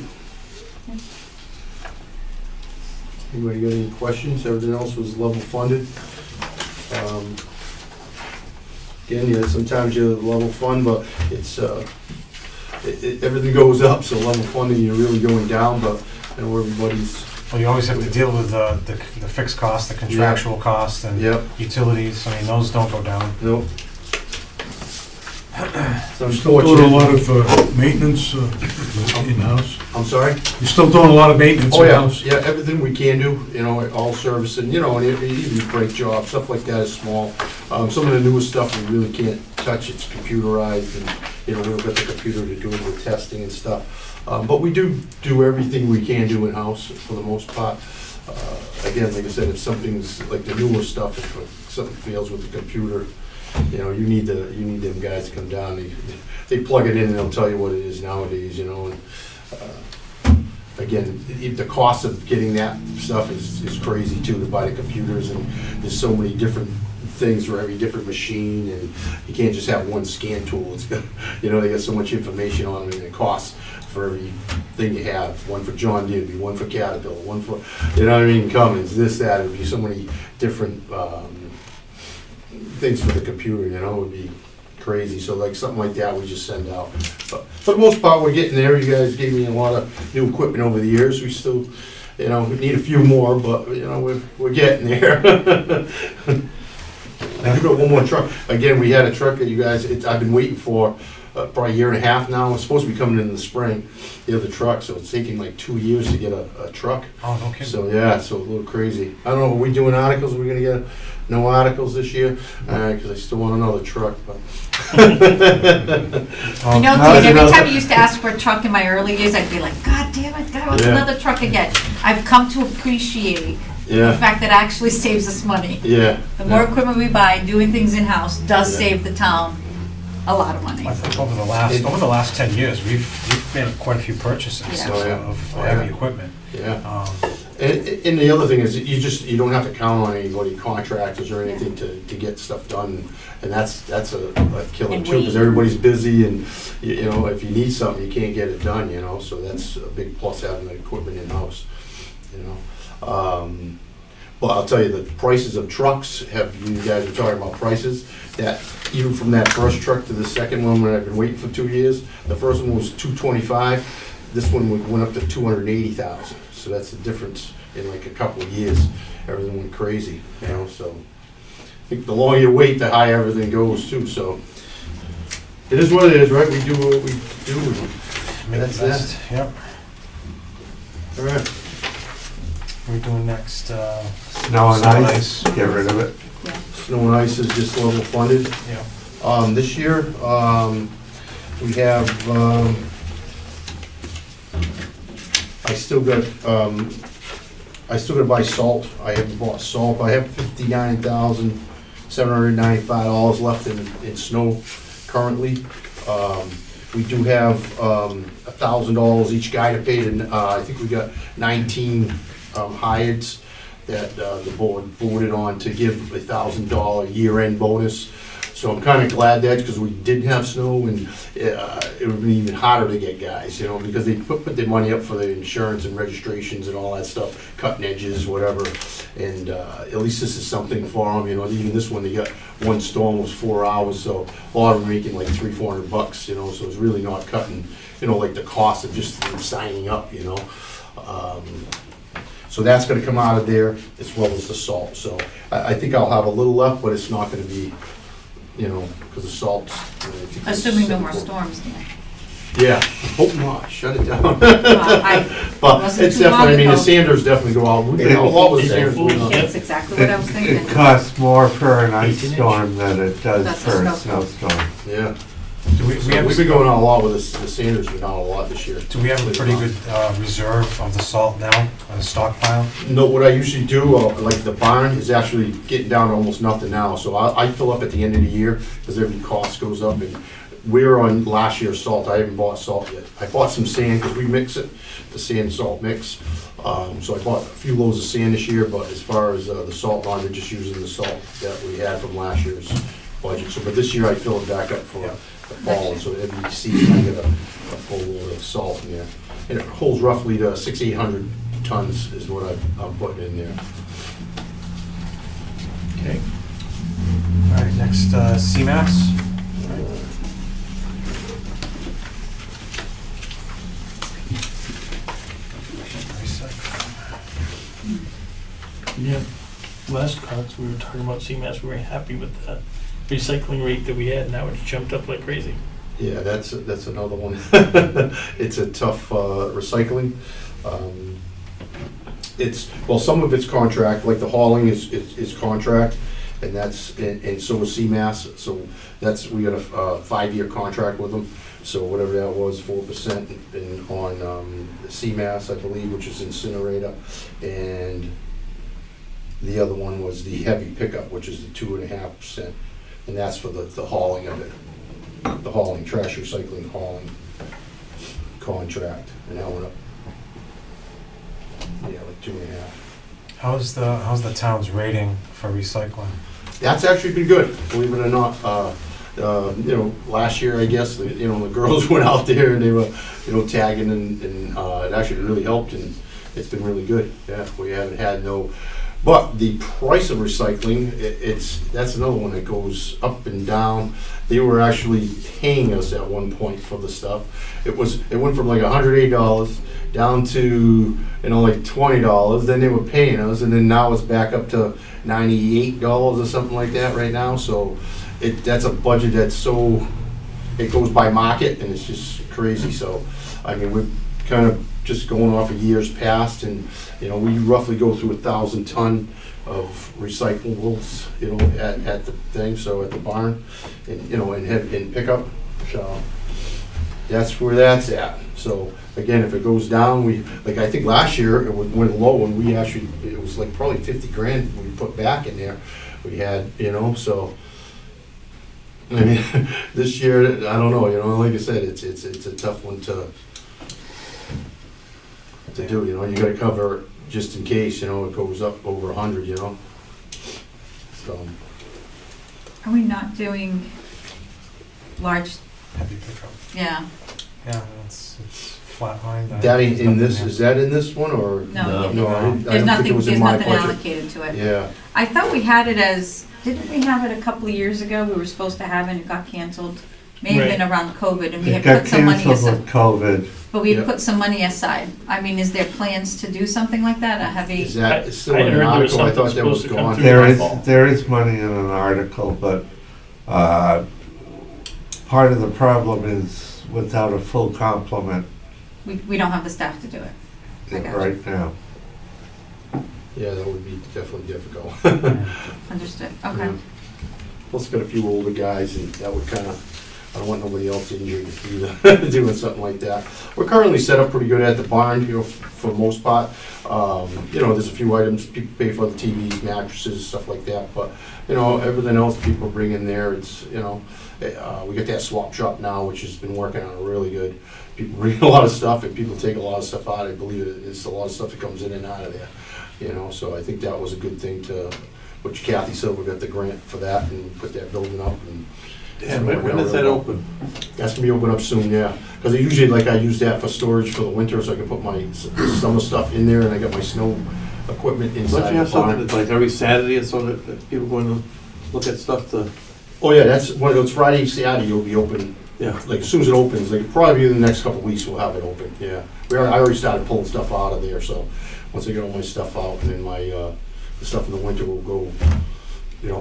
Anybody got any questions? Everything else was level funded. Again, yeah, sometimes you level fund, but it's, everything goes up, so level funding, you're really going down, but I know everybody's, Well, you always have to deal with the fixed cost, the contractual cost, and yep, utilities. I mean, those don't go down. nope. It's You're still doing a unfortunate. lot of maintenance in-house? I'm sorry? You're still doing a lot of maintenance Oh, yeah, in-house? yeah, everything we can do, you know, all servicing, you know, and even brake jobs, stuff like that is small. Some of the newest stuff we really can't touch, it's computerized, and, you know, we don't got the computer to do the testing and stuff. But we do everything we can do in-house for the most part. Again, like I said, if something's, like the newer stuff, if something fails with the computer, you know, you need them guys to come down, they plug it in and they'll tell you what it is nowadays, you know, and, again, the cost of getting that stuff is crazy too, to buy the computers, and there's so many different things for every different machine, and you can't just have one scan tool, it's got, you know, they got so much information on it, and it costs for every thing you have, one for John Deere, it'd be one for Caterpillar, one for, you know what I mean, Cummins, this, that, it'd be so many different, things for the computer, you know, it would be crazy, so like something like that, we just send out. But for the most part, we're getting there, you guys gave me a lot of new equipment over the years, we still, you know, we need a few more, but, you know, we're getting there. I do got one more truck, again, we had a truck that you guys, I've been waiting for, probably a year and a half now, it's supposed to be coming in the spring, the other truck, so it's taking like 2 years to get a truck. Oh, no kidding. So, yeah, so a little crazy. I don't know, are we doing articles, we're gonna get no articles this year? Because I still want another truck, but. You know, how's Dave, every another- time you used to ask for a truck in my early years, I'd be like, God damn it, God, what's Yeah. another truck again? I've come to appreciate the Yeah, fact that it actually saves us money. yeah. The more equipment we buy, doing things in-house does Yeah. save the town a lot of money. I think over the last 10 years, we've made quite a few purchases Yeah. Oh, yeah. of Oh, heavy yeah. equipment. Yeah, Um, and and the other thing is, you don't have to count on anybody, contractors or anything to get stuff done, and that's a killer And too, because everybody's busy, and, you know, if you need something, you can't get it done, you know, so that's a big plus having the equipment in-house, you know. But I'll tell you, the prices of trucks, you guys were talking about prices, that even from that first truck to the second one, when I've been waiting for 2 years, the first one was $225, this one went up to $280,000. So that's the difference in like a couple of years. Everything went crazy, you know, so I think the longer you wait, the higher everything goes too, so. It is what it is, right? We do what we do. Make That's the best. Yep. All right. What are we doing next? Snow and ice, get rid of it. Snow and ice is just level funded. Yeah. This year, we have, I still got to buy salt. I haven't bought salt. I have $59,795 left in snow currently. We do have $1,000 each guy to pay, and I think we got 19 hireds that the board voted on to give $1,000 year-end bonus. So I'm kind of glad that, because we didn't have snow, and it would be even harder to get guys, you know, because they put their money up for the insurance and registrations and all that stuff, cutting edges, whatever. And at least this is something for them, you know. Even this one, they got one storm was 4 hours, so a lot of them making like $300-400, you know. So it's really not cutting, you know, like the cost of just signing up, you know. So that's going to come out of there, as well as the salt. So I think I'll have a little left, but it's not going to be, you know, because the salt's. Assuming no more storms, Dan. Yeah, hope not, shut it down. I But wasn't it's too long definitely, I mean, the ago. Sanders definitely go out, we get a lot with Sanders. going on. That's exactly what I was thinking. It costs more for an ice 18 inch. storm than it does That's a for a snowstorm. snowstorm. Yeah, Do we so have we've been going on a lot with the Sanders, been on a lot this year. Do we have a pretty good reserve of the salt now, a stockpile? No, what I usually do, like the barn is actually getting down to almost nothing now, so I fill up at the end of the year, because every cost goes up, and we're on last year's salt. I haven't bought salt yet. I bought some sand, because we mix it, the sand salt mix. So I bought a few loads of sand this year, but as far as the salt line, we're just using the salt that we had from last year's budget. So, but this year I fill it back up for the fall, so every season I get a full load of salt in there. And it holds roughly to 600-800 tons is what I'm putting in there. Okay. All right, next, CMAS. Yeah, last cuts, we were talking about CMAS, we were happy with the recycling rate that we had, now it's jumped up like crazy. Yeah, that's another one. It's a tough recycling. Well, some of it's contract, like the hauling is contract, and that's, and so is CMAS, so we got a 5-year contract with them. So whatever that was, 4% on CMAS, I believe, which is incinerator, and the other one was the heavy pickup, which is the 2.5%, and that's for the hauling of it, the hauling, trash recycling hauling contract, and that went up, yeah, like 2.5. How's the town's rating for recycling? That's actually been good, believe it or not. You know, last year, I guess, you know, the girls went out there and they were, you know, tagging, and it actually really helped, and it's been really good. Yeah, we haven't had no, but the price of recycling, that's another one that goes up and down. They were actually paying us at one point for the stuff. It went from like $108 down to, you know, like $20. Then they were paying us, and then now it's back up to $98 or something like that right now. So that's a budget that's so, it goes by market, and it's just crazy. So, I mean, we're kind of just going off of years past, and, you know, we roughly go through 1,000 ton of recyclables, you know, at the thing, so at the barn, and, you know, in pickup. So that's where that's at. So again, if it goes down, like I think last year it went low, and it was like probably 50 grand we put back in there. We had, you know, so I mean, this year, I don't know, you know, like I said, it's a tough one to do, you know. You gotta cover just in case, it goes up over 100, So, Are we not doing large, Heavy pickup. yeah, Yeah, it's flatlined. that ain't in this, is that in this one, or? no, No, I there's don't think it nothing, was in there's my nothing budget. allocated to it. Yeah, I thought we had it as, didn't we have it a couple of years ago? We were supposed to have it and it got canceled. May have been around COVID and we It had got put some money canceled aside. with COVID. But we Yeah. had put some money aside. I mean, is there plans to do something like that, a heavy? is that still I in had an heard there was article? I thought something that was supposed to come gone. through. There is money in an article, but part of the problem is without a full complement We don't have the staff to do it. I got you. right now. Yeah, that would be definitely difficult. Understood, okay. Yeah. Plus, got a few older guys, and that would kind of, I don't want nobody else injured either, doing something like that. We're currently set up pretty good at the barn, for the most part. There's a few items, people pay for the TVs, mattresses, stuff like that, but, everything else people bring in there, it's, we got that swap shop now, which has been working on really good. People bring a lot of stuff, and people take a lot of stuff out. I believe it's a lot of stuff that comes in and out of there, so I think that was a good thing to, which Kathy Silver got the grant for that and put that building up. And Yeah, when does that open? that's gonna be open up soon, yeah. Because I usually, I use that for storage for the winter, so I can put my summer stuff in there, and I got my snow equipment Don't inside you the have something barn. that's like every Saturday or so that people going to look at stuff to, Oh, yeah, that's, one of those Friday, Saturday, it'll be open, yeah. as soon as it opens, probably in the next couple of weeks, we'll have it open, yeah. I already started pulling stuff out of there, so, once I get all my stuff out, and then the stuff in the winter will go,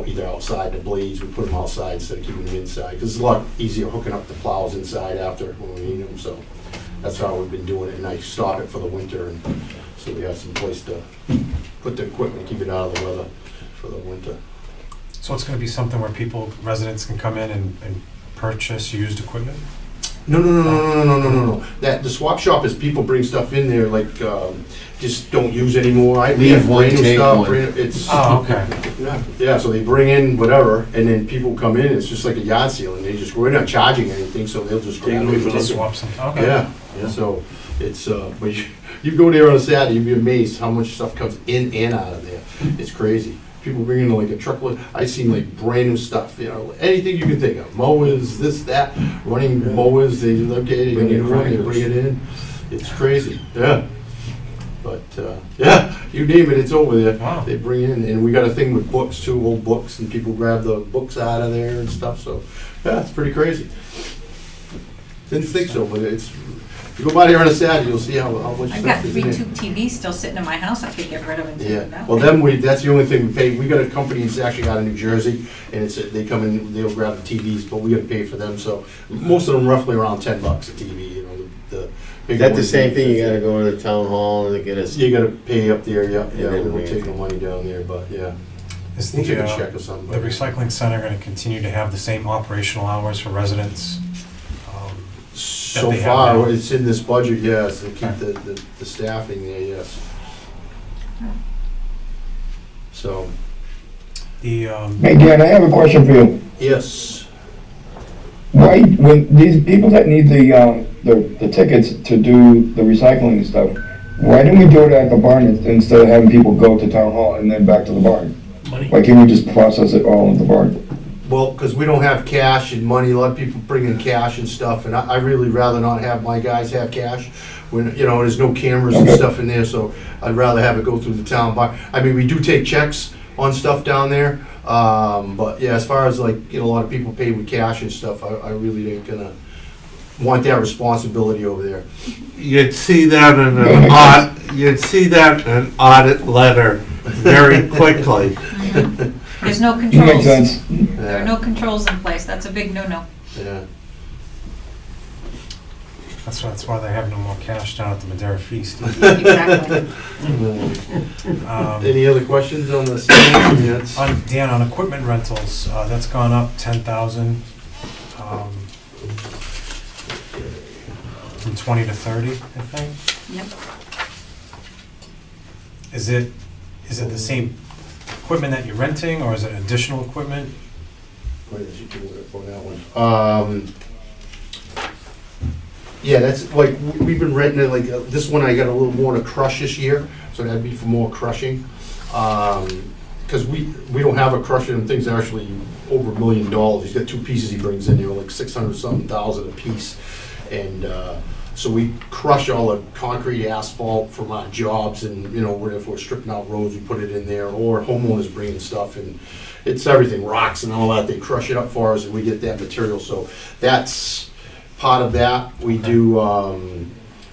either outside the blades, we put them outside instead of keeping them inside, because it's a lot easier hooking up the plows inside after when we need them, so that's how we've been doing it, and I stop it for the winter, and so we have some place to put the equipment, keep it out of the weather for the winter. So it's gonna be something where residents can come in and purchase used equipment? No. That, the swap shop is people bring stuff in there, just don't use anymore. We Leave have one, brand new take stuff, one. it's. Oh, okay. Yeah, so they bring in whatever, and then people come in, it's just like a yard sale, and we're not charging anything, so they'll just grab Take it it. away from Just the- swap some, okay. Yeah, so it's, but you go there on a Saturday, you'd be amazed how much stuff comes in and out of there. It's crazy. People bring in a truckload, I've seen brand new stuff, anything you can think of, mowers, this, that, running mowers, they look at it, and they bring it in. It's crazy, yeah. But, yeah, you name it, it's over there. Wow. They bring in, and we got a thing with books too, old books, and people grab the books out of there and stuff, so, yeah, it's pretty crazy. Didn't think so, but if you go by there on a Saturday, you'll see how much I've got stuff is 3 in there. tube TVs still sitting in my house I could get rid of and take them Yeah, out. well, that's the only thing we pay. We got a company that's actually out of New Jersey, and they come in, they'll grab the TVs, but we gotta pay for them, so most of them roughly around $10 a TV, the Is big that the ones. same thing, you gotta go to the town hall and get us? You gotta pay up there, yeah, Yeah, we don't we- take no money down there, but, yeah. Is We'll take a the check or something. the recycling center gonna continue to have the same operational hours for residents? So they have far, now? it's in this budget, yes, to keep Okay. the staffing there, yes. So, The, Hey, Dan, I have a question for you. yes, Why, when these people that need the tickets to do the recycling stuff, why didn't we do it at the barn instead of having people go to town hall and then back to the barn? Money. Why can't we just process it all in the barn? well, because we don't have cash and money, a lot of people bring in cash and stuff, and I really rather not have my guys have cash. When, there's no cameras and Okay. stuff in there, so I'd rather have it go through the town bar. I mean, we do take checks on stuff down there, but yeah, as far as a lot of people pay with cash and stuff, I really ain't gonna want that responsibility over there. You'd see that in an audit letter very quickly. There's no Makes controls. sense. There are no controls in place, that's a big no-no. Yeah. that's why they have no more cash down at the Madeira Feast. Exactly. Any other questions on the stand? Yeah, it's- Dan, on equipment rentals, that's gone up 10,000, from 20 to 30, I think. Yep. Is it the same equipment that you're renting, or is it additional equipment? Wait, I should do it on that one. Yeah, that's, like, we've been renting it, like, this one I got a little more to crush this year, so that'd be for more crushing. Because we don't have a crusher, and things are actually over $1 million. He's got 2 pieces he brings in there, like 600-something thousand a piece. And so we crush all the concrete asphalt from our jobs, and, you know, if we're stripping out roads, we put it in there, or homeowners bring in stuff, and it's everything, rocks and all that, they crush it up for us, and we get that material, so that's part of that. We do,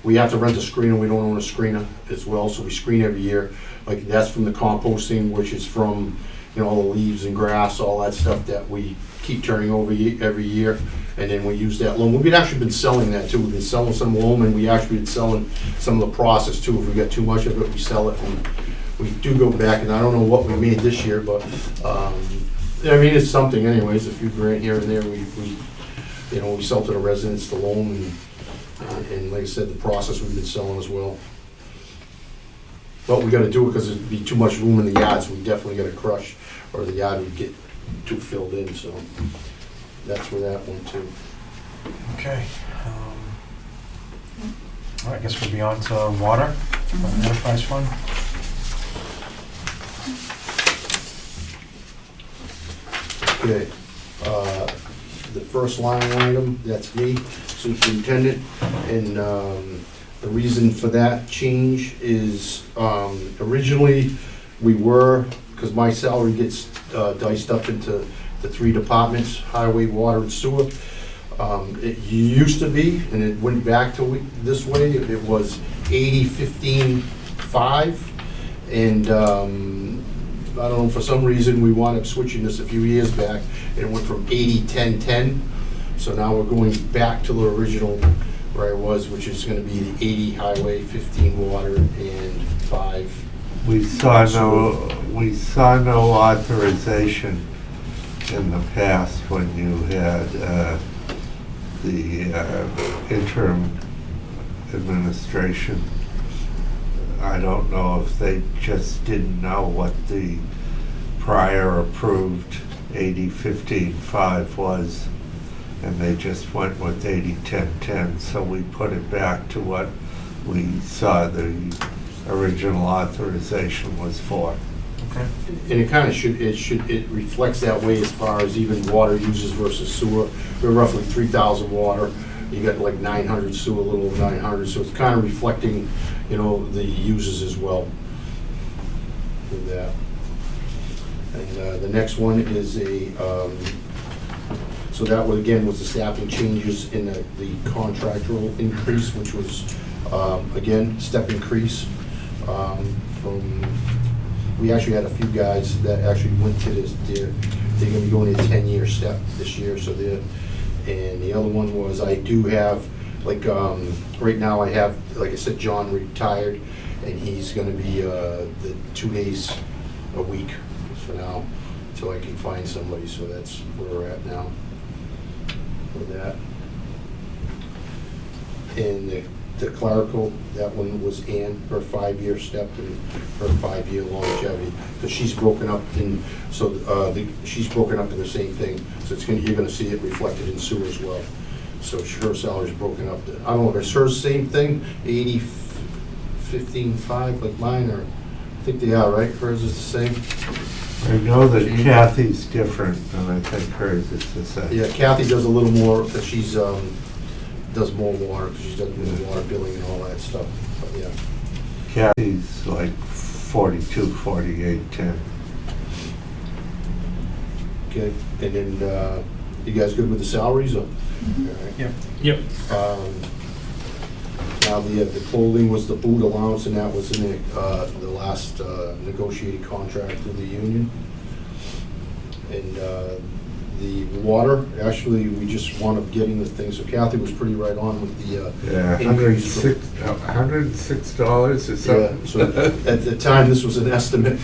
we have to rent a screener, we don't own a screener as well, so we screen every year. Like, that's from the composting, which is from, you know, all the leaves and grass, all that stuff that we keep turning over every year. And then we use that loam. We've actually been selling that too. We've been selling some loam, and we actually been selling some of the process too. If we got too much of it, we sell it. And we do go back, and I don't know what we made this year, but I mean, it's something anyways. A few grand here and there. We you know, we sell to the residents the loam, and like I said, the process we've been selling as well. But we got to do it because there'd be too much room in the yard, so we definitely got to crush, or the yard would get too filled in. So that's where that went to. Okay. All right, I guess we'll be on to water, enterprise fund. Okay. The first line item, that's me, superintendent, and the reason for that change is originally we were, because my salary gets diced up into the 3 departments, highway, water, and sewer. It used to be, and it went back to this way, it was 80-15-5, and I don't know, for some reason, we wound up switching this a few years back, and it went from 80-10-10, so now we're going back to the original where I was, which is gonna be the 80 highway, 15 water, and 5. We saw no authorization in the past when you had the interim administration. I don't know if they just didn't know what the prior approved 80-15-5 was, and they just went with 80-10-10, so we put it back to what we saw the original authorization was for. Okay. And it kind of it reflects that way as far as even water users versus sewer. We're roughly 3,000 water. You got like 900 sewer, a little over 900, so it's kind of reflecting, you know, the users as well with that. And the next one is so that one again was the staffing changes in the contractual increase, which was, again, step increase we actually had a few guys that actually went to this, they're gonna be going to a 10-year step this year, so and the other one was, I do have, like, right now I have, like I said, John retired, and he's gonna be the 2 days a week for now, until I can find somebody, so that's where we're at now with that. And the clerical, that one was Ann, her 5-year step and her 5-year longevity, because she's broken up in, so she's broken up in the same thing, so you're gonna see it reflected in sewer as well. So her salary's broken up. I don't know, is hers same thing, 80-15-5 like mine, or, I think they are, right? Hers is the same? I know that Kathy's different, and I think hers is the same. Yeah, Kathy does a little more, because she's, does more water, because she's done more water billing and all that stuff, but yeah. Kathy's like 42, 48, 10. Okay, and then, you guys good with the salaries, or? Mm-hmm. All right. Yep. Yep. Now, the clothing was the boot allowance, and that was in the last negotiated contract with the union. And the water, actually, we just wound up getting the thing, so Kathy was pretty right on with the Yeah, increase. $106 or something. Yeah, so at the time, this was an estimate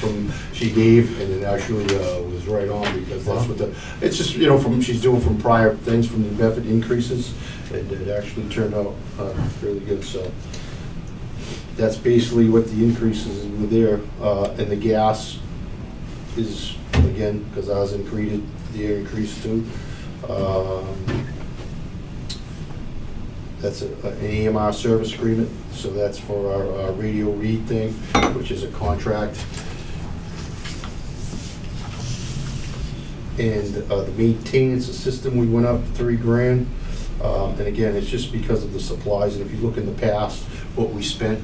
she gave, and it actually was right on, because that's what it's just, you know, she's doing from prior things, from the benefit increases, and it actually turned out really good, so. That's basically what the increases were there, and the gas is, again, because ours increased too. That's an EMR service agreement, so that's for our radio read thing, which is a contract. And the maintenance of the system, we went up $3,000. And again, it's just because of the supplies, and if you look in the past, what we spent,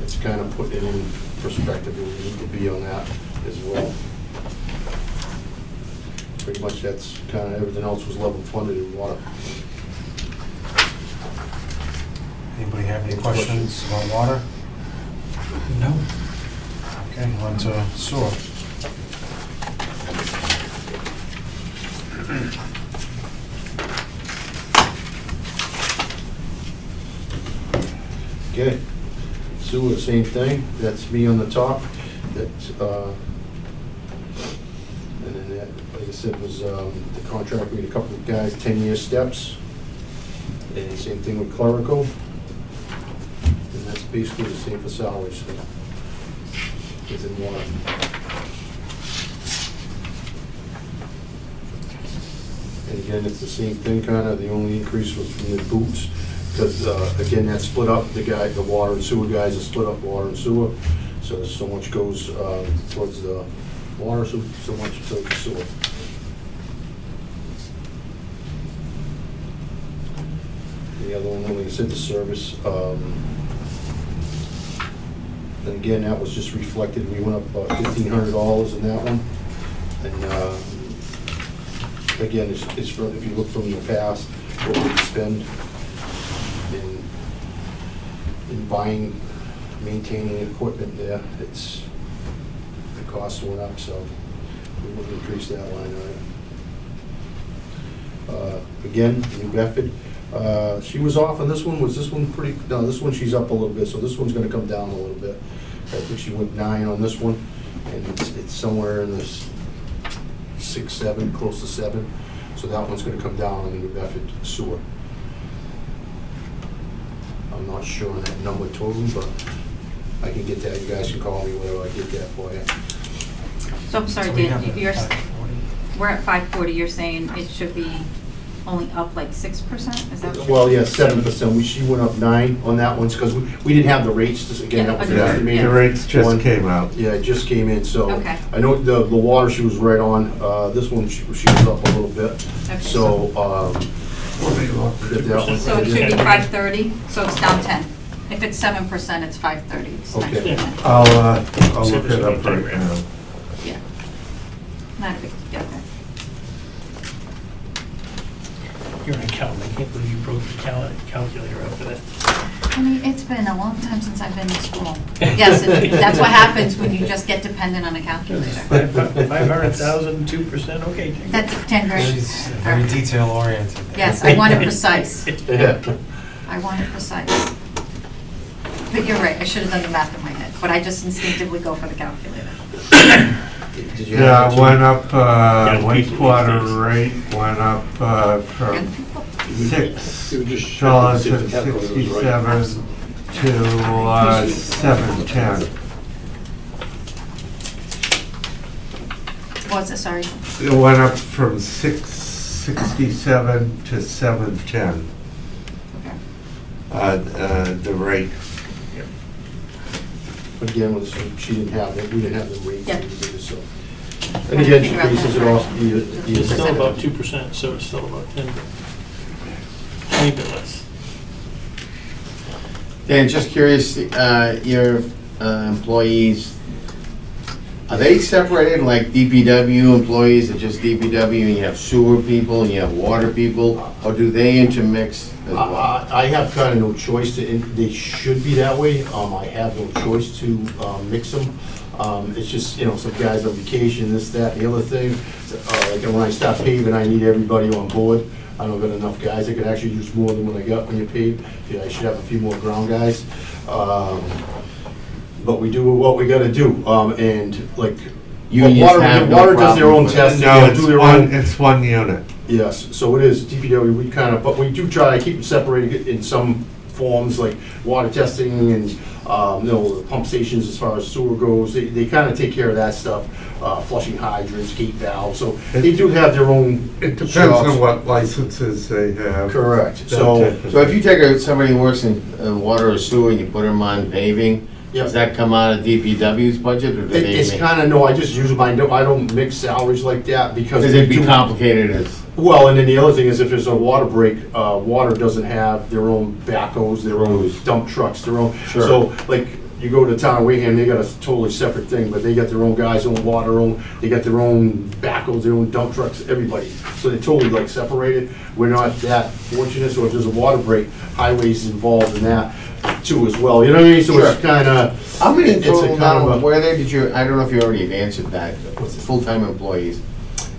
it's kind of putting it in perspective, where we need to be on that as well. Pretty much that's kind of, everything else was level funded in water. Anybody have any questions about water? No. Okay, on to sewer. Okay, sewer, same thing, that's me on the top, that's, and then that, like I said, was, the contract, we had a couple of guys, 10-year steps, and same thing with clerical, and that's basically the same for salaries, so, is in water. And again, it's the same thing, kind of, the only increase was from the boots, because, again, that's split up, the water and sewer guys are split up, water and sewer, so much goes towards the water, so much towards the sewer. The other one, like I said, the service, and again, that was just reflected, we went up $1,500 in that one, and again, it's from, if you look from the past, what we spend in buying, maintaining equipment there, it's, the cost went up, so we will increase that line item. Again, New Bedford, she was off on this one, was this one pretty, no, this one she's up a little bit, so this one's gonna come down a little bit. I think she went 9 on this one, and it's somewhere in this 6, 7, close to 7, so that one's gonna come down on the New Bedford sewer. I'm not sure on that number total, but I can get that, you guys can call me, whatever, I get that for you. So I'm sorry, So we Dan, have you're, 540. we're at 540, you're saying it should be only up like 6%? Is that what you're? Well, yeah, 7%, she went up 9 on that one, because we didn't have the rates, just again, that was an Yeah, estimated. the rates just one. came out. Yeah, it just came in, so. Okay. I know the water she was right on, this one she was up a little bit, Okay. so, get that one. So it should be 530, so it's down 10. If it's 7%, it's 530, it's Okay. 9%. I'll Save look us it about up right $10,000. now. Yeah. Not a big deal. Okay. You're an accountant, I can't believe you broke the calculator up for that. I mean, it's been a long time since I've been in school. Yes, that's what happens when you just get dependent on a calculator. 500,000, 2%, okay. That's 10 grand. She's very detail oriented. Yes, I want it precise. Yeah. I want it precise. But you're right, I should have done the math in my head, but I just instinctively go for the calculator. Did you Yeah, have it went up, Yeah, wastewater people rate went up from Young people? $6.67 to $7.10. What's it, sorry? It went up from $6.67 to $7.10, Okay. the rate. But again, she didn't have it, we didn't have the rates Yeah. either, so. And again, she bases it off the. It's still about 2%, so it's still about 10, tiny bit less. Dan, just curious, your employees, are they separated like DPW employees are just DPW and you have sewer people and you have water people, or do they intermix as well? I have kind of no choice they should be that way. I have no choice to mix them. It's just, some guys on vacation, this, that, and the other thing. Like when I start paving, I need everybody on board. I don't got enough guys. I could actually use more than what I got when you pave. Yeah, I should have a few more ground guys. But we do what we gotta do. And like, Unions water have no does their problem own with testing. No, they do their own. it's one unit. Yes, so it is DPW, but we do try to keep them separated in some forms like water testing and, pump stations as far as sewer goes. They kind of take care of that stuff, flushing hydrants, gate valves, so they do have their own It depends jobs. on what licenses they have. Correct, That so, type of So if you take somebody who works in water or sewer and you put them on paving, yeah. does that come out of DPW's budget, or do they? It's kind of, no, I just use I don't mix salaries like that because. Because it'd be complicated as, Well, and then the other thing is if there's a water break, water doesn't have their own backhoes, their own dump trucks, their own. Sure. So, like, you go to the town of Wareham, they got a totally separate thing, but they got their own guys, own water, they got their own backhoes, their own dump trucks, everybody. So they're totally like separated. We're not that fortunate, so if there's a water break, highways involved in that too as well, you know what I mean? So it's Sure. kinda, how many It's a total kind now, of a- where did you, I don't know if you already answered that, what's the full-time employees?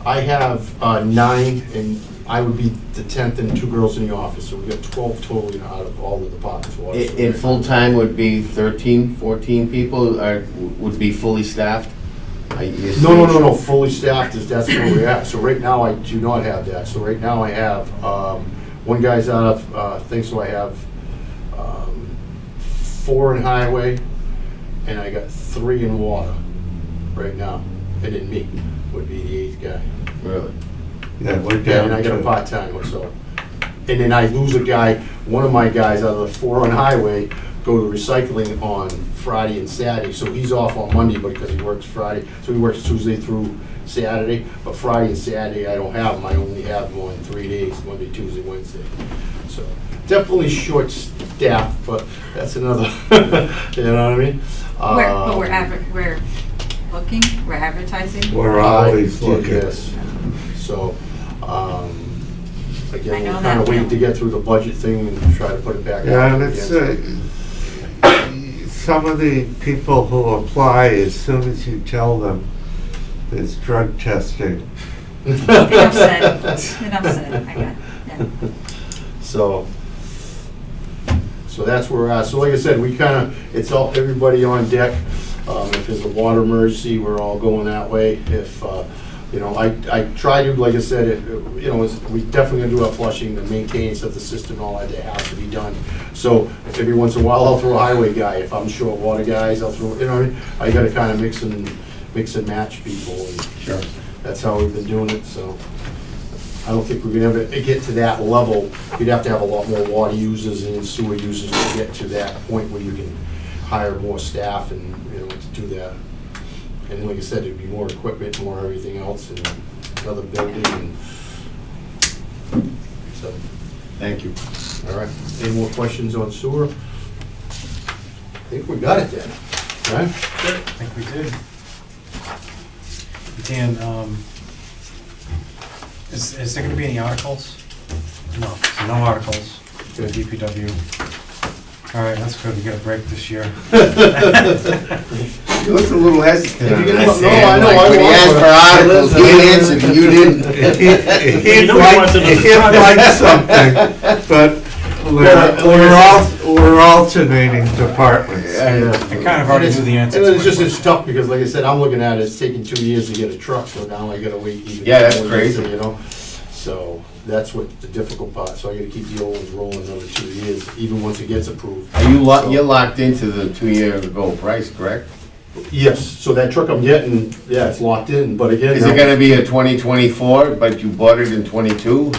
I have 9, and I would be the 10th and 2 girls in the office, so we got 12 total, out of all the departments. Water, sewer. In full-time would be 13, 14 people, or would be fully staffed? No, fully staffed that's where we're at. So right now, I do not have that. So right now, I have, one guy's out of, so I have 4 in highway, and I got 3 in water right now. And then me would be the 8th guy. Really? Yeah, we're Yeah, down and I got a to, part-timer, so. And then I lose a guy, one of my guys out of the 4 on highway, go to recycling on Friday and Saturday, so he's off on Monday because he works Friday, so he works Tuesday through Saturday, but Friday and Saturday I don't have him, I only have him on 3 days, Monday, Tuesday, Wednesday. So definitely short staff, but that's another, you know what I mean? But we're looking, we're advertising. we're always looking. Yes. So, I again, know we're kind that of waiting now. to get through the budget thing and try to put it back. Yeah, out and it's, again. some of the people who apply, as soon as you tell them there's drug testing, Enough said, enough said, I got, yeah. So that's where we're at. So like I said, we kind of, it's all, everybody on deck. If there's a water emergency, we're all going that way. If, I try to, like I said, we definitely gonna do our flushing, the maintenance of the system, all that has to be done. So every once in a while, I'll throw a highway guy. If I'm short water guys, I'll throw, you know what I mean? I gotta kind of mix and match people, and Sure. that's how we've been doing it, so. I don't think we're gonna ever get to that level. You'd have to have a lot more water users and sewer users to get to that point where you can hire more staff and, to do that. And like I said, it'd be more equipment, more everything else, and another building, and so, Thank you. all right. Any more questions on sewer? I think we got it then, right? I think we did. Dan, is there gonna be any articles? No, so no articles for the DPW. All right, that's good, we got a break this year. You looked a little hesitant on No, that, I Sam. know, Like, I when he want asked one. for articles, he answered and you didn't. You know he wants another He'd like something, but we're alternating departments. I kind of already knew the answer And to it's my just, it's question. tough, because like I said, I'm looking at it, it's taking 2 years to get a truck, so now I gotta wait even. Yeah, that's more years, crazy. So that's what the difficult part, so I gotta keep the old ones rolling another 2 years, even once it gets approved. Are you you're locked into the 2-year ago price, correct? Yes, so that truck I'm getting, yeah, it's locked in, but again. Is it gonna be a 2024, but you bought it in 22?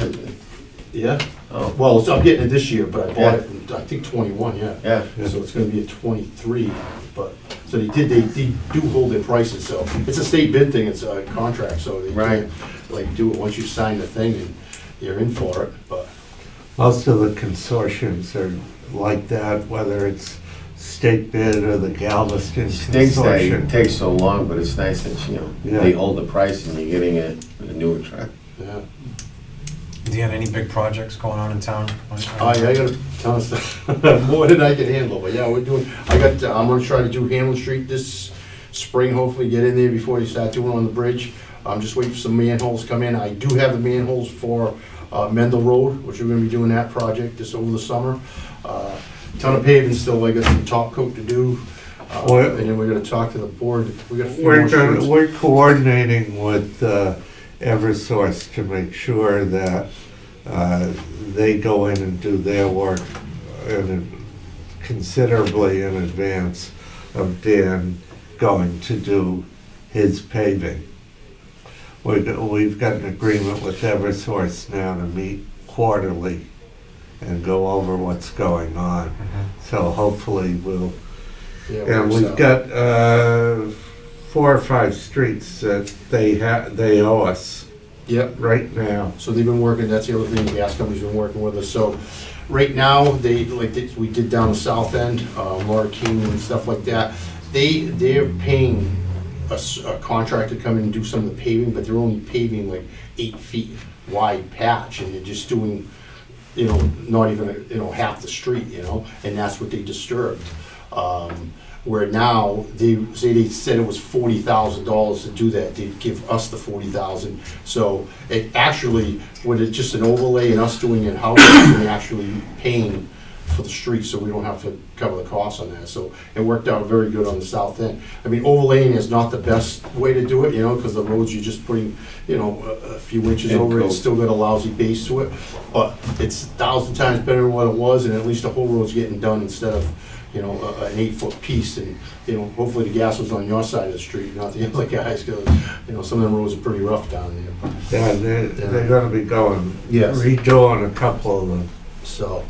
Yeah, Oh, well, I'm getting it this year, but I bought it in, I think 21, yeah. yeah. So it's gonna be a 23, but, so they do hold their prices, so it's a state bid thing, it's a contract, so they Right. can't, like, do it once you sign the thing and you're in for it, but. Most of the consortiums are like that, whether it's state bid or the Galveston Stinks that it consortium. takes so long, but it's nice that, Yeah. they hold the price and you're getting a newer truck. Yeah. Dan, any big projects going on in town? Oh, yeah, I got a ton of stuff, more than I can handle, but yeah, we're doing, I'm gonna try to do Hamlin Street this spring, hopefully get in there before they start doing on the bridge. I'm just waiting for some manholes to come in. I do have the manholes for Mendel Road, which we're gonna be doing that project this over the summer. Ton of paving still, I got some top coat to do, Well- and then we're gonna talk to the board, we got a few more streets. We're coordinating with Eversource to make sure that they go in and do their work considerably in advance of Dan going to do his paving. We've got an agreement with Eversource now to meet quarterly and go over what's going on. So hopefully we'll, Yeah, and works we've out. got 4 or 5 streets that they owe us Yep. right now. So they've been working, that's the other thing, the gas company's been working with us, so right now, we did down the south end, Laura King and stuff like that, they're paying a contractor to come in and do some of the paving, but they're only paving like 8 feet wide patch, and they're just doing, not even, half the street, and that's what they disturbed. Where now, they said it was $40,000 to do that, they'd give us the $40,000. So it actually, with it just an overlay and us doing it in-house, we're actually paying for the street, so we don't have to cover the costs on that. So it worked out very good on the south end. I mean, overlaying is not the best way to do it, because the roads, you're just putting, a few inches over it, it's still got a lousy base to it. But it's 1,000 times better than what it was, and at least the whole road's getting done instead of, an 8-foot piece, and, hopefully the gas was on your side of the street, not the other guys, because, some of them roads are pretty rough down there. Yeah, they're gonna be going, Yes. redoing a couple of them. So,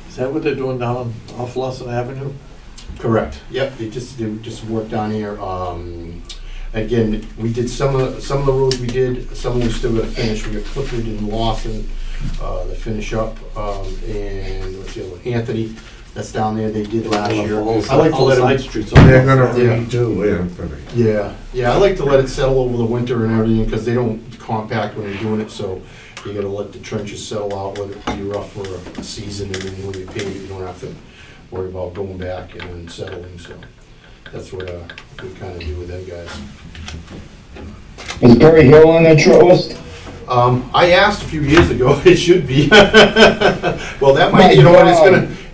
Is that what they're doing down off Lawson Avenue? correct, yep, they just worked down here. Again, we did some of the roads we did, some we still gotta finish. We got Clifford and Lawson, to finish up, and what's the other one, Anthony, that's down there, they did last year. I like to All let the them. side streets. They're gonna Yeah. redo Anthony. Yeah, I like to let it settle over the winter and everything, because they don't compact when you're doing it, so you gotta let the trenches settle out, let it be rough for a season, and then when you pave it, you don't have to worry about going back and then settling, so that's what we kinda do with them guys. Is Perry Hill on that short list? I asked a few years ago, it should be. Well, that might,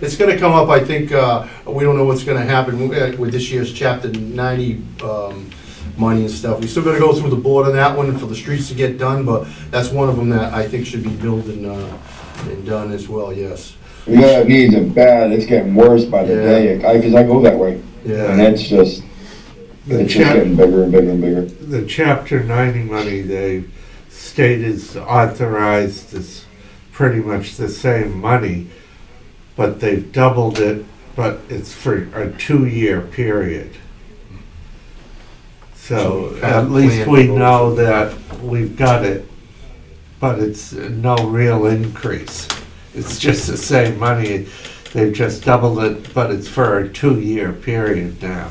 it's gonna come up, I think, we don't know what's gonna happen with this year's chapter 90, money and stuff. We still gotta go through the board on that one for the streets to get done, but that's one of them that I think should be built and done as well, yes. Yeah, it needs it bad, it's getting worse by the Yeah. day, cause I go that way, and Yeah, it's just getting bigger and bigger and bigger. The Chapter 90 money, the state is authorized is pretty much the same money, but they've doubled it, but it's for a 2-year period. So So we kind of at least plan we to go know through that we've got it, but it's no real increase. It's just the same money, they've just doubled it, but it's for a 2-year period now.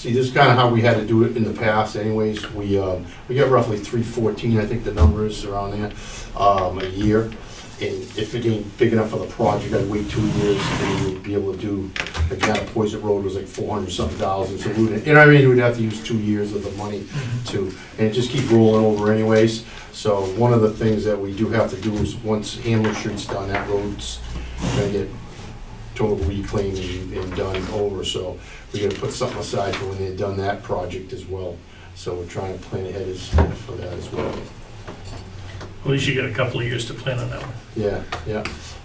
see, this is kinda how we had to do it in the past anyways. We got roughly 314, I think the number is around there, a year. And if it ain't big enough for the project, I'd wait 2 years, and we'd be able to do, like, Poison Road was like 400-something thousand, so we would, we'd have to use 2 years of the money to, and it just keep rolling over anyways. So one of the things that we do have to do is, once Hamlin Street's done, that road's gonna get total reclaimed and done over, so we gotta put something aside for when they're done that project as well. So we're trying to plan ahead for that as well. At least you got a couple of years to plan on that one. Yeah.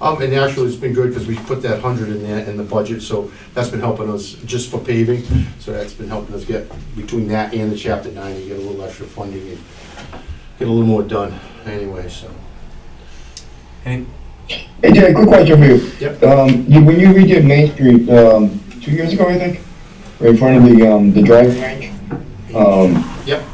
And actually, it's been good, because we put that 100 in there in the budget, so that's been helping us just for paving. So that's been helping us get, between that and the chapter 90, get a little extra funding and get a little more done anyway, so. Hey Jay, quick question for you. Yep. When you redid Main Street, 2 years ago, I think, right in front of the driving range. Yep.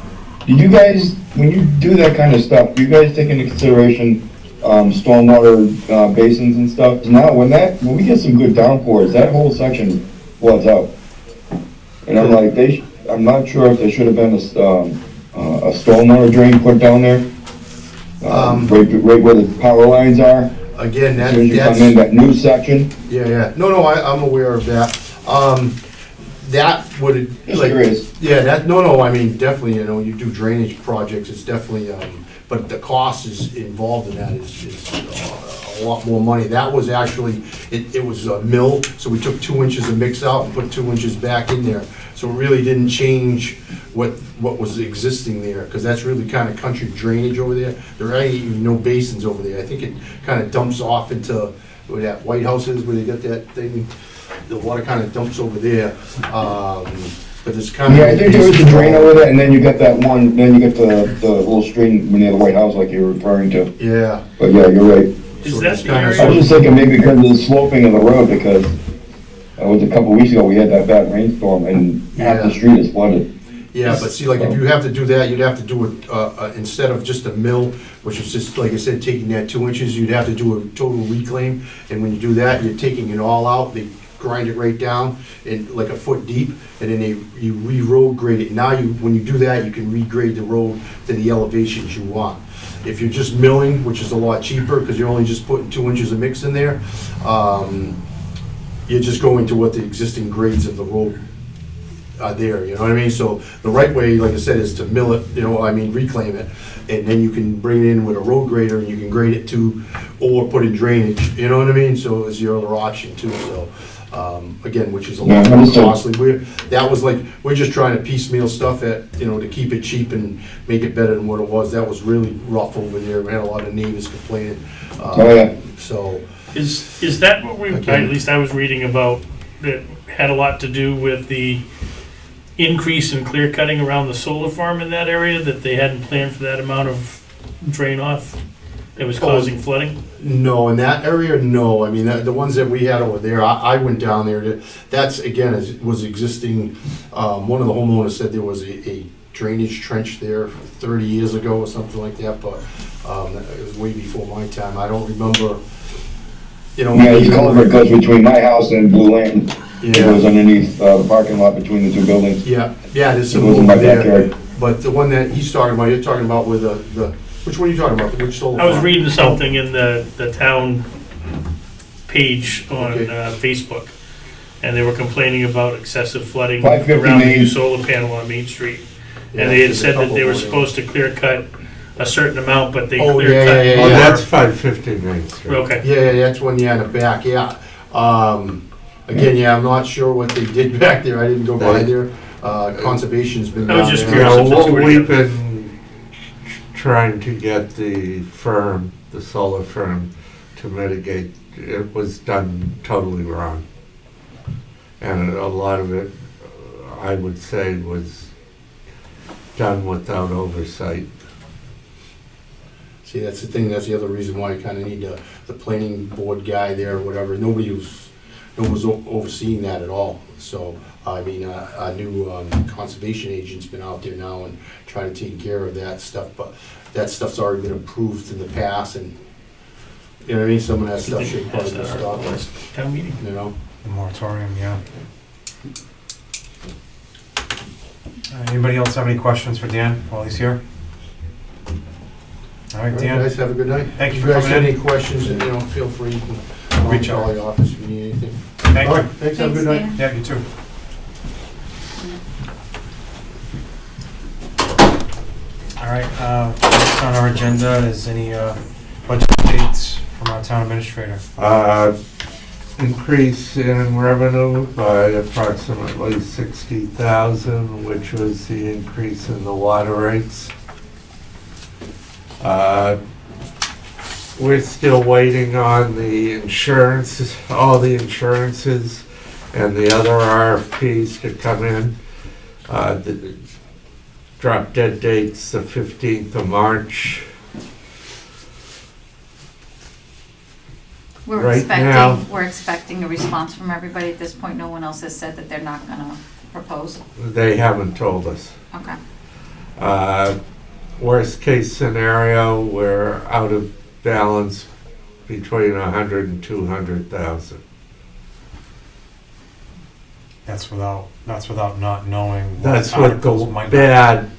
Do you guys, when you do that kind of stuff, do you guys take into consideration, stormwater, basins and stuff? Now, when we get some good downpours, that whole section floods out. And I'm like, I'm not sure if there should have been a stormwater drain put down there. Right where the power lines are. Again, As soon as you come in that new section. Yeah. No, I'm aware of that. That would, Just like, curious. yeah, I mean, definitely, you do drainage projects, it's definitely, but the cost is involved in that is a lot more money. That was actually, it was a mill, so we took 2 inches of mix out and put 2 inches back in there. So it really didn't change what was existing there, because that's really kind of country drainage over there. There ain't even no basins over there. I think it kind of dumps off into where that White House is, where they got that thing, the water kind of dumps over there. But it's kind of. Yeah, I think there is a drain over there, and then you got that one, then you get the little stream near the White House like you were referring to. Yeah. But yeah, you're right. Is So that it's the kinda area? I was just thinking maybe because of the sloping of the road, because it was a couple weeks ago, we had that bad rainstorm and half the Yeah. street is flooded. Yeah, but see, like, if you have to do that, you'd have to do it, instead of just a mill, which is just, like I said, taking that 2 inches, you'd have to do a total reclaim. And when you do that, you're taking it all out, they grind it right down, and like a foot deep, and then you re-road grade it. Now, when you do that, you can regrade the road to the elevations you want. If you're just milling, which is a lot cheaper, because you're only just putting 2 inches of mix in there, you're just going to what the existing grades of the road are there, you know what I mean? So the right way, like I said, is to mill it, reclaim it, and then you can bring it in with a road grader and you can grade it to, or put in drainage, you know what I mean? So it's your other option too, so, again, which is a lot Yeah, more understood. costly. We're just trying to piecemeal stuff to keep it cheap and make it better than what it was. That was really rough over there. We had a lot of neighbors complaining. Oh, yeah. So, Is that what we, Okay. at least I was reading about, that had a lot to do with the increase in clear cutting around the solar farm in that area, that they hadn't planned for that amount of drain off that was causing flooding? no, in that area, no. I mean, the ones that we had over there, I went down there. That's, again, was existing. One of the homeowners said there was a drainage trench there 30 years ago or something like that, but it was way before my time. I don't remember, Yeah, this culvert goes between my house and Blue Lantern. It Yeah, goes underneath the parking lot between the two buildings. yeah, there's It some goes in over my there. backyard. But the one that he's talking about, you're talking about with which one are you talking about? Which solar I was farm? reading something in the town page on Okay. Facebook, and they were complaining about excessive flooding 550 around the Main. new solar panel on Main Street. Yeah, And they had there's a said that couple they were over there. supposed to clear cut a certain amount, but they Oh, clear yeah, cut yeah, yeah, Oh, yeah. that's 550 Main Street. Okay. Yeah, that's one, in the back, yeah. Again, yeah, I'm not sure what they did back there, I didn't go by there. Conservation's been I was down just there. curious. Yeah, if the two are we've together. been trying to get the firm, the solar firm, to mitigate. It was done totally wrong. And a lot of it, I would say, was done without oversight. See, that's the thing, that's the other reason why you kinda need the planning board guy there or whatever. Nobody was overseeing that at all. So, I mean, a new conservation agent's been out there now and trying to take care of that stuff, but that stuff's already been approved in the past, and, you know what I mean, some of that stuff should probably be That's stopped, our last town meeting. you know? The moratorium, yeah. Anybody else have any questions for Dan while he's here? All right, All right, Dan. guys, have a good night. Thank you If for you guys coming have in. any questions, feel free, you can Reach out. call the office if you need anything. Thank All you. right, thanks, have a good night. Dan. Yeah, you too. All right, next on our agenda is any budget updates from our town administrator. Increase in revenue by approximately 60,000, which was the increase in the water rates. We're still waiting on the insurances, all the insurances and the other RFPs to come in. The drop dead date's the 15th of March. Right now- We're expecting a response from everybody at this point. No one else has said that they're not gonna propose. They haven't told us. Okay. Worst case scenario, we're out of balance between 100 and 200,000. That's without not knowing. what That's what articles the might not- bad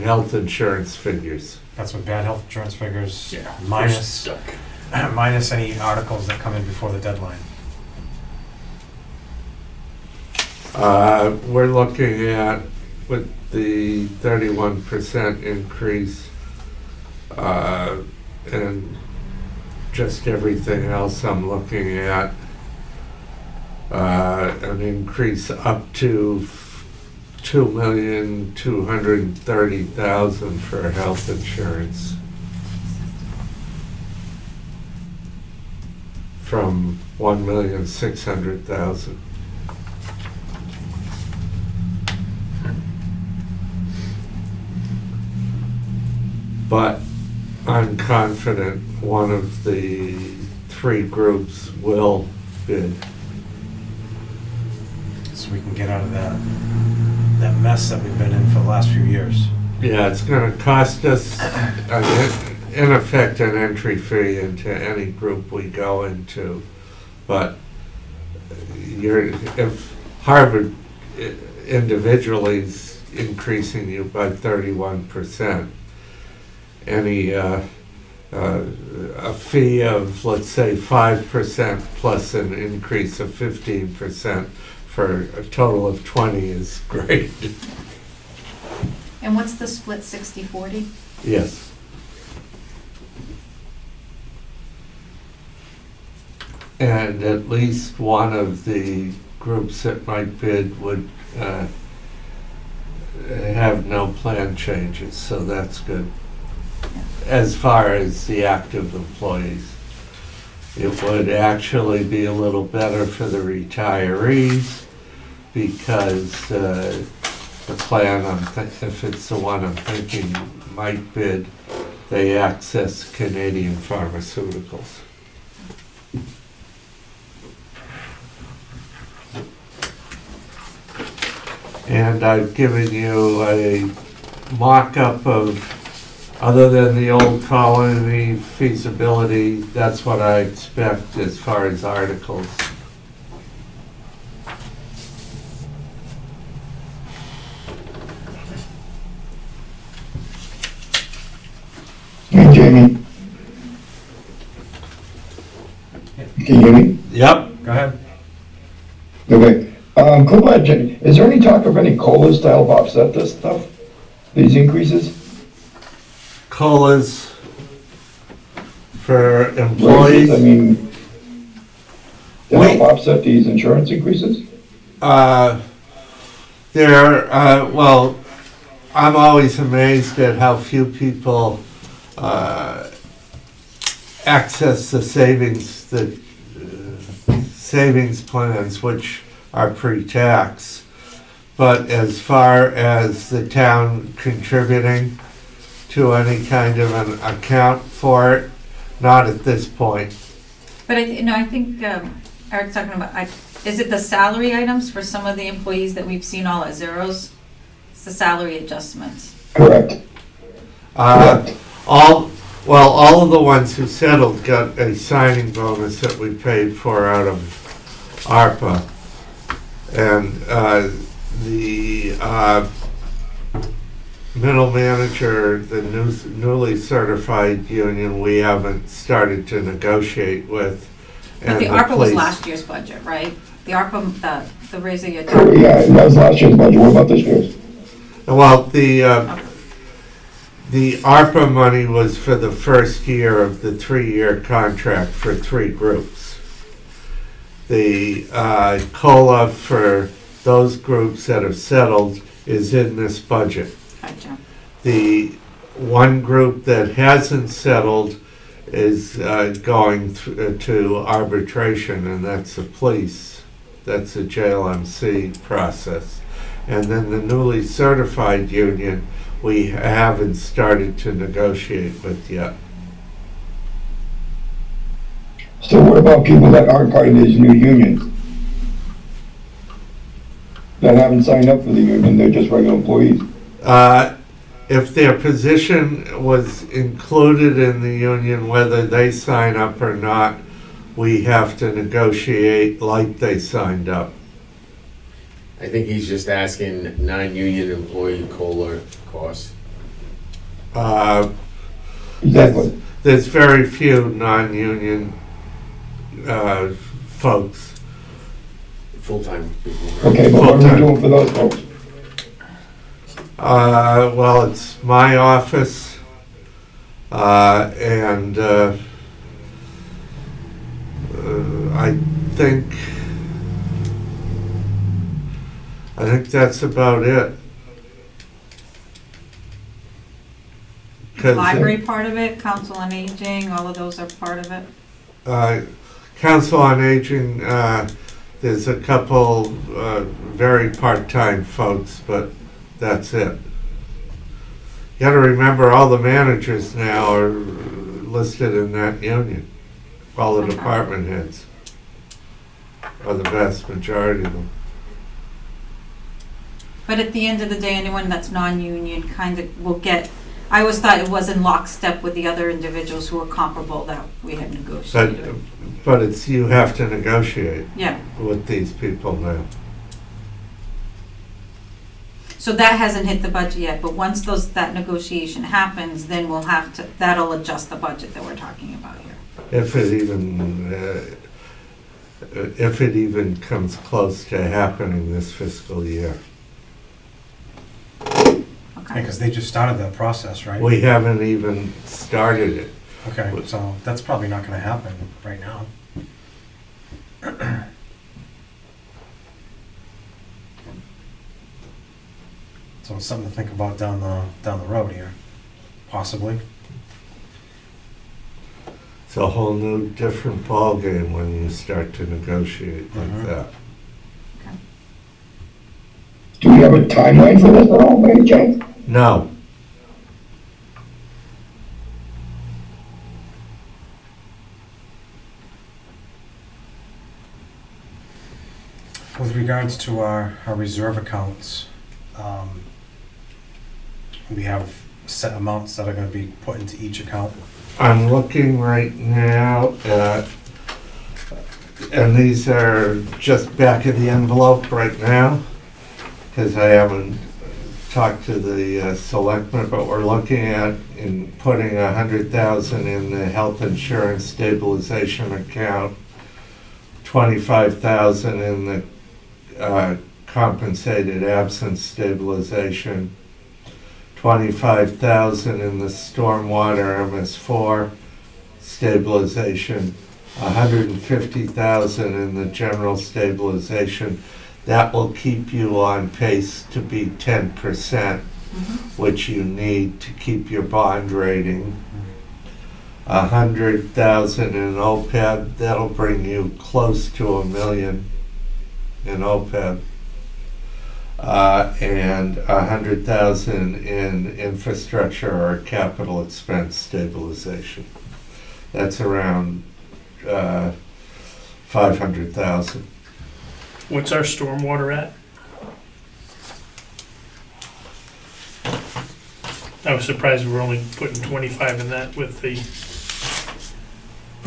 health insurance figures. That's what bad health insurance figures, Yeah. minus, Stuck. minus any articles that come in before the deadline. We're looking at, with the 31% increase, and just everything else I'm looking at, an increase up to 2,230,000 for health insurance. from 1,600,000. But I'm confident one of the three groups will bid. So we can get out of that mess that we've been in for the last few years. Yeah, it's gonna cost us, in effect, an entry fee into any group we go into. But if Harvard individually is increasing you by 31%, any, a fee of, let's say, 5% plus an increase of 15% for a total of 20 is great. And what's the split, 60/40? Yes. And at least one of the groups that might bid would have no plan changes, so that's good. As far as the active employees, it would actually be a little better for the retirees because the plan, if it's the one I'm thinking might bid, they access Canadian pharmaceuticals. And I've given you a mock-up of, other than the old colony feasibility, that's what I expect as far as articles. Hey, Jamie. Can you hear me? Yep. Go ahead. Okay. Quick question. Is there any talk of any COLAs to help offset this stuff? These increases? COLAs for Raises, employees. I mean, to help offset these insurance increases? Well, I'm always amazed at how few people access the savings plans, which are pre-tax. But as far as the town contributing to any kind of an account for it, not at this point. But I think Eric's talking about, is it the salary items for some of the employees that we've seen all at zeros? It's the salary adjustments. Correct. All of the ones who settled got a signing bonus that we paid for out of ARPA. And the middle manager, the newly certified union, we haven't started to negotiate with. But the And ARPA was police. last year's budget, right? The ARPA, the raise that you're Yeah, talking about. that was last year's budget. What about this year's? Well, the ARPA money was for the first year of the 3-year contract for 3 groups. The COLA for those groups that have settled is in this budget. Gotcha. The one group that hasn't settled is going to arbitration, and that's the police. That's the JLMC process. And then the newly certified union, we haven't started to negotiate with yet. So what about people that aren't part of these new unions? That haven't signed up for the union, they're just regular employees? If their position was included in the union, whether they sign up or not, we have to negotiate like they signed up. I think he's just asking non-union employee COLA costs. Exactly. There's very few non-union folks. Full-time people. Okay, but what are we Full-time. doing for those folks? Well, it's my office, and I think that's about it. 'Cause, Library part of it, council on aging, all of those are part of it. Council on Aging, there's a couple very part-time folks, but that's it. You gotta remember, all the managers now are listed in that union, all the department heads, or the vast majority of them. But at the end of the day, anyone that's non-union kind of will get, I always thought it was in lockstep with the other individuals who were comparable that we had negotiated. But it's, you have to negotiate Yeah, with these people now. so that hasn't hit the budget yet, but once that negotiation happens, then we'll have to, that'll adjust the budget that we're talking about here. If it even comes close to happening this fiscal year. Okay. Because they just started that process, right? We haven't even started it. Okay, so that's probably not gonna happen right now. So it's something to think about down the road here, possibly. It's a whole new, different ballgame when you start to negotiate like that. Do we have a timeline for this at all, by any chance? No, With regards to our reserve accounts, we have set amounts that are gonna be put into each account. I'm looking right now at, and these are just back of the envelope right now, because I haven't talked to the selectmen, but we're looking at in putting 100,000 in the health insurance stabilization account, 25,000 in the compensated absence stabilization, 25,000 in the stormwater MS4 stabilization, 150,000 in the general stabilization. That will keep you on pace to be 10%, which you need to keep your bond rating. 100,000 in OPEB, that'll bring you close to $1 million in OPEB. And 100,000 in infrastructure or capital expense stabilization. That's around 500,000. What's our stormwater at? I was surprised we were only putting 25 in that with the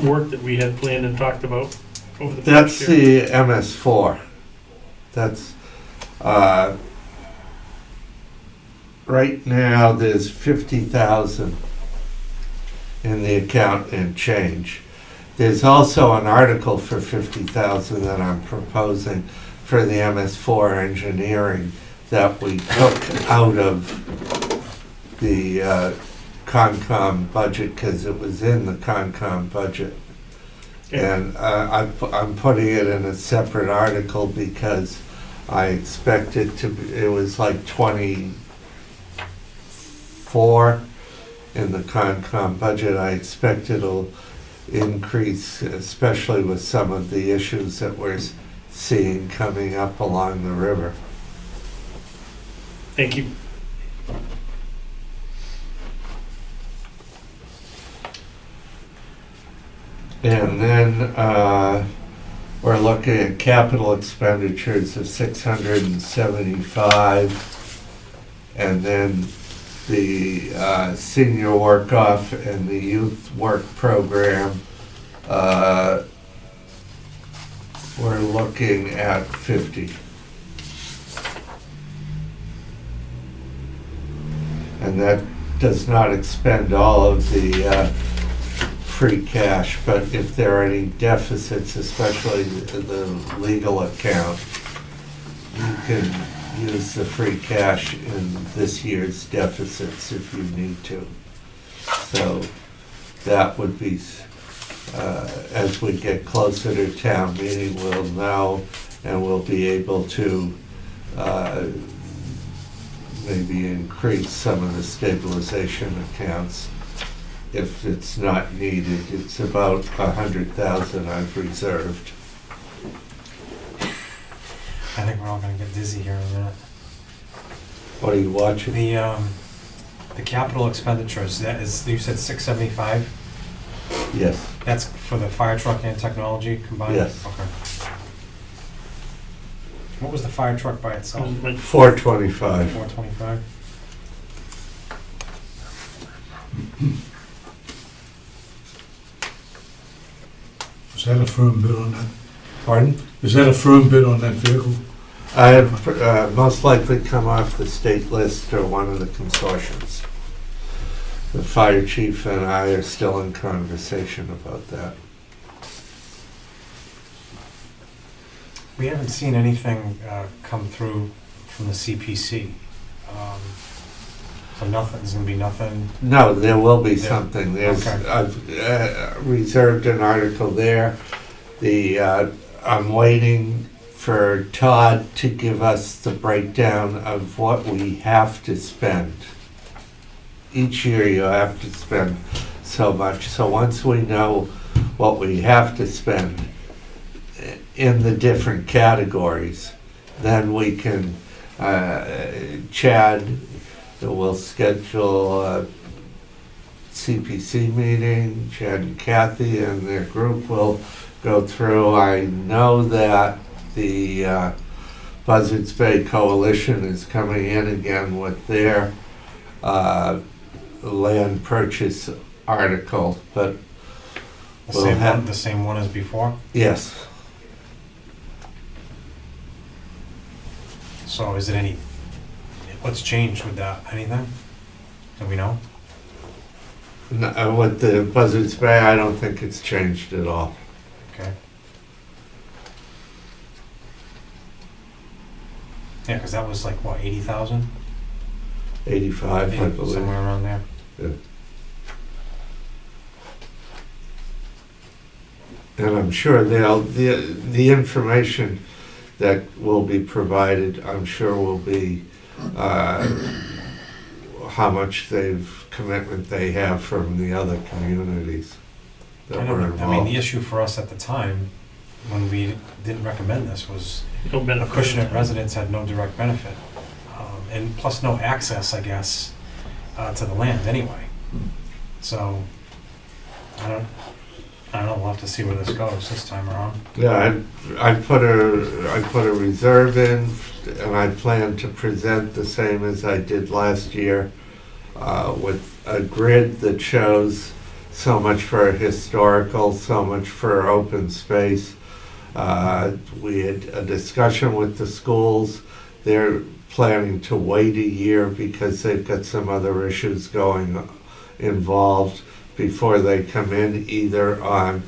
work that we had planned and talked about over the past That's year. the MS4. That's, right now, there's 50,000 in the account and change. There's also an article for 50,000 that I'm proposing for the MS4 engineering that we took out of the Concom budget because it was in the Concom budget. Yeah. And I'm putting it in a separate article because I expect it to be, it was like 24 in the Concom budget. I expect it'll increase, especially with some of the issues that we're seeing coming up along the river. Thank you. And then we're looking at capital expenditures of 675, and then the senior work-off and the youth work program, we're looking at 50. And that does not expend all of the free cash, but if there are any deficits, especially the legal account, you can use the free cash in this year's deficits if you need to. So that would be, as we get closer to town meeting, we'll know and we'll be able to maybe increase some of the stabilization accounts if it's not needed. It's about 100,000 I've reserved. I think we're all gonna get dizzy here in a minute. What are you watching? The capital expenditures, that is, you said 675? Yes, That's for the fire truck and technology combined? Yes. Okay. What was the fire truck by itself? 425. 425? Is that a firm bid on that? Pardon? Is that a firm bid on that vehicle? I have most likely come off the state list or one of the consortiums. The fire chief and I are still in conversation about that. We haven't seen anything come through from the CPC. So nothing, there's gonna be nothing. No, there will be Yeah. something. There's, Okay. I've reserved an article there. I'm waiting for Todd to give us the breakdown of what we have to spend. Each year you have to spend so much. So once we know what we have to spend in the different categories, then we can, Chad will schedule a CPC meeting. Chad and Kathy and their group will go through. I know that the Buzzards Bay Coalition is coming in again with their land purchase article, but The same one as before? yes. So is it what's changed with that? Anything? Do we know? With the Buzzards Bay, I don't think it's changed at all. Okay. Yeah, because that was like, what, 80,000? 85, I believe. Somewhere around there. And I'm sure the information that will be provided, I'm sure will be how much commitment they have from the other communities that were I mean, the involved. issue for us at the time, when we didn't recommend this, was No benefit. Acushnet residents had no direct benefit. And plus no access, I guess, to the land anyway. So, I don't know, we'll have to see where this goes this time around. Yeah, I put a reserve in, and I plan to present the same as I did last year, with a grid that shows so much for historical, so much for open space. We had a discussion with the schools. They're planning to wait a year because they've got some other issues involved before they come in, either on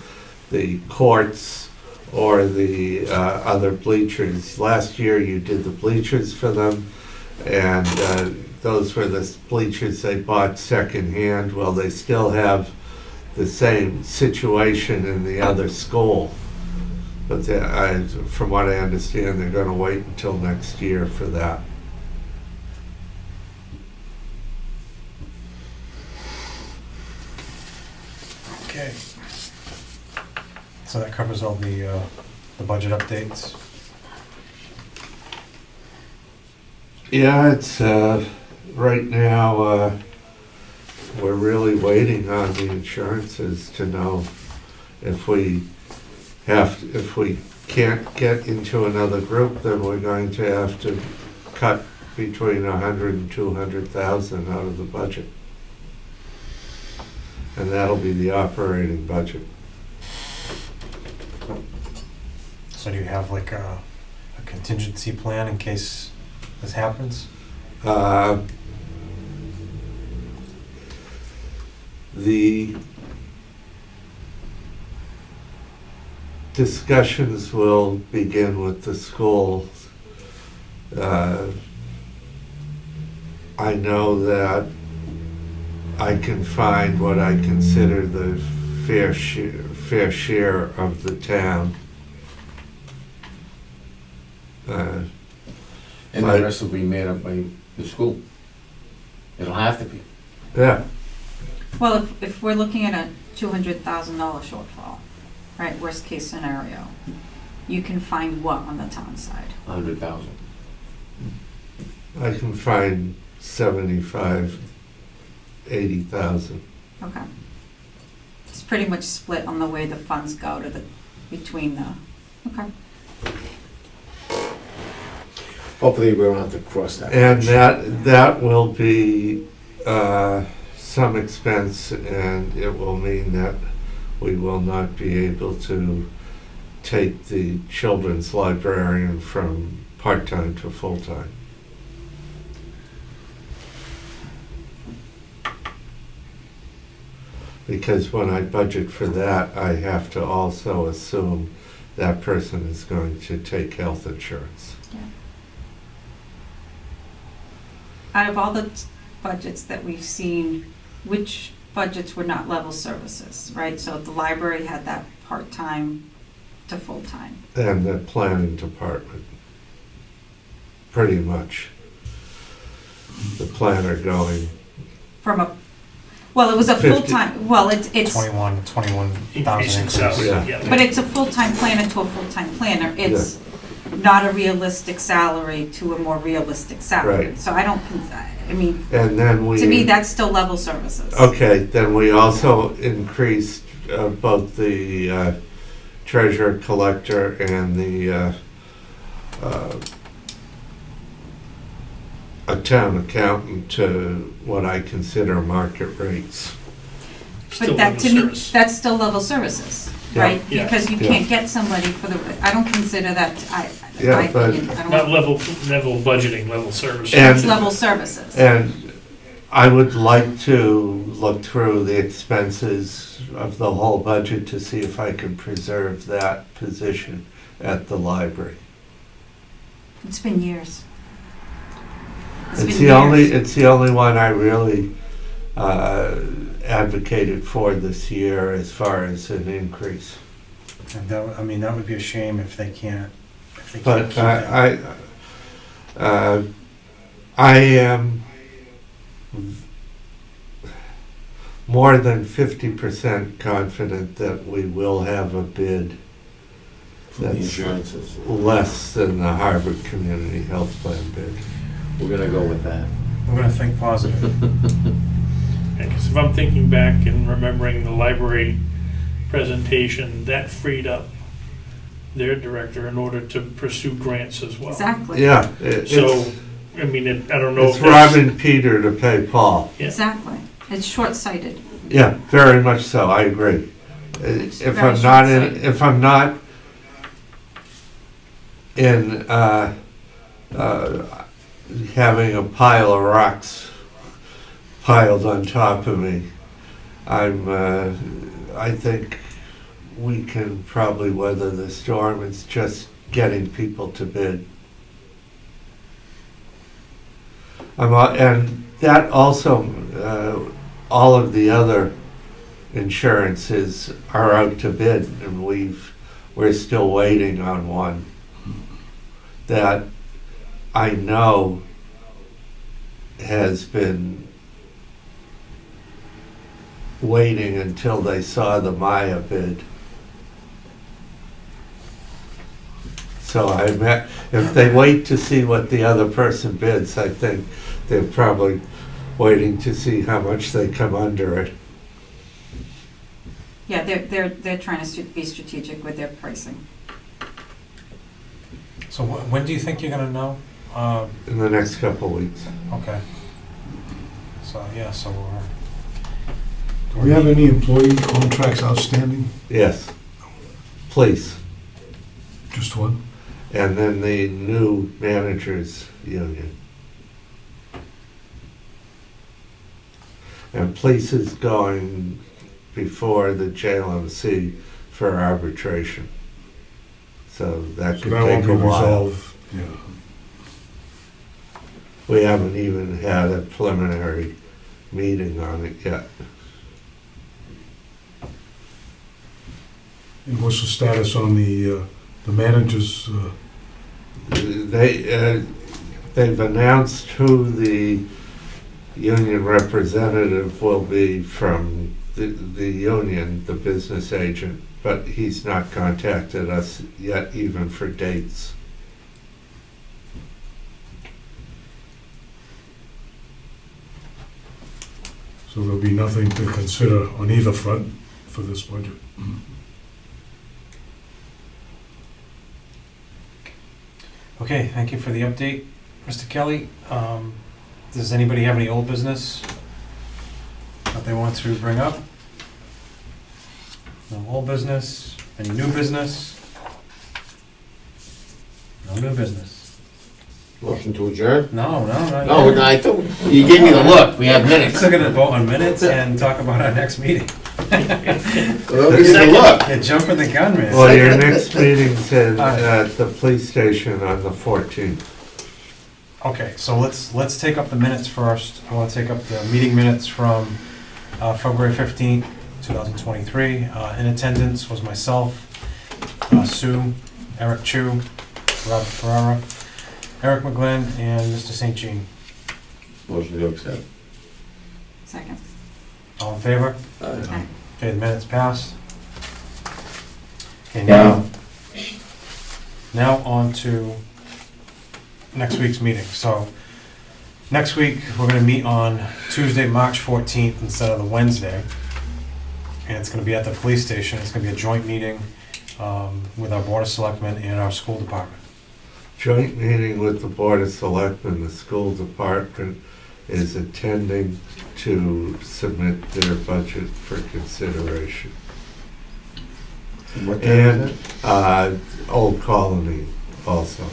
the courts or the other bleachers. Last year you did the bleachers for them, and those were the bleachers they bought secondhand. Well, they still have the same situation in the other school. But from what I understand, they're gonna wait until next year for that. Okay. So that covers all the budget updates. Yeah, it's, right now, we're really waiting on the insurances to know if we can't get into another group, then we're going to have to cut between 100 and 200,000 out of the budget. And that'll be the operating budget. So do you have like a contingency plan in case this happens? The discussions will begin with the schools. I know that I can find what I consider the fair share of the town. And Right. the rest will be made up by the school. It'll have to be. Yeah, Well, if we're looking at a $200,000 shortfall, right, worst case scenario, you can find what on the town side? 100,000. I can find 75, 80,000. Okay. It's pretty much split on the way the funds go to between the, okay. Hopefully we don't have to cross that. And bridge. that will be some expense, and it will mean that we will not be able to take the children's librarian from part-time to full-time. Because when I budget for that, I have to also assume that person is going to take health insurance. Out of all the budgets that we've seen, which budgets were not level services, right? So the library had that part-time to full-time. And the planning department, pretty much. The planner going, From a, well, it was a 50. full-time, well, it's, 21,000 Increase in increase. salary, Yeah. yeah. but it's a full-time planner to a full-time planner. It's not a realistic salary to a more realistic salary. Right. So I don't, I mean, and then we. to me, that's still level services. Okay, then we also increased both the treasurer collector and the a town accountant to what I consider market rates. Still But that, level to me, service. that's still level services, Yeah. right? Yeah. Because you Yeah. can't get somebody for the, I don't consider that, in Yeah, my but- opinion, I Not don't, level budgeting, level service. And- it's level services. And I would like to look through the expenses of the whole budget to see if I can preserve that position at the library. It's been years. It's been it's the only one I really advocated for this year as far as an increase. And that, I mean, that would be a shame if they can't But keep that. I am more than 50% confident that we will have a bid For the that's insurances. less than the Harvard Community Health Plan bid. We're gonna go with that. We're gonna think positive. Because if I'm thinking back and remembering the library presentation, that freed up their director in order to pursue grants as well. Exactly. Yeah, So, I mean, I don't know it's if that's... robbing Peter to pay Paul. Yeah. Exactly. It's short-sighted. Yeah, very much so, I agree. It's If very I'm not in, short-sighted. if I'm not in, having a pile of rocks piled on top of me, I think we can probably weather the storm. It's just getting people to bid. And that also, all of the other insurances are out to bid, and we're still waiting on one that I know has been waiting until they saw the Maya bid. So if they wait to see what the other person bids, I think they're probably waiting to see how much they come under it. Yeah, they're trying to be strategic with their pricing. So when do you think you're gonna know? In the next couple of weeks. Okay. So, yeah, so Do we have any employee contracts outstanding? Yes. Please. Just one? And then the new managers union. And police is going before the JLMC for arbitration. So that So could that won't take be a while. resolved. Yeah. We haven't even had a preliminary meeting on it yet. And what's the status on the managers? They've announced who the union representative will be from the union, the business agent, but he's not contacted us yet even for dates. So there'll be nothing to consider on either front for this budget. Okay, thank you for the update, Mr. Kelly. Does anybody have any old business that they want to bring up? No old business, any new business? No new business. Motion to adjourn? No, not No, yet. I thought, you gave me the look, we have minutes. Still gonna vote on minutes and talk about our next meeting. Well, give me the look. You're jumping the gun, man. Well, your next meeting's at the police station on the 14th. Okay, so let's take up the minutes first. I want to take up the meeting minutes from February 15th, 2023. In attendance was myself, Sue, Eric Chu, Robert Ferrara, Eric McGlynn, and Mr. St. Jean. Motion to accept. Second. All in favor? Aye. Okay, the minutes passed. Okay, Yeah. now on to next week's meeting. So next week, we're gonna meet on Tuesday, March 14th instead of the Wednesday. And it's gonna be at the police station. It's gonna be a joint meeting with our Board of Selectmen and our school department. Joint meeting with the Board of Selectmen, the school department is attending to submit their budget for consideration. What time is And it? Old Colony also.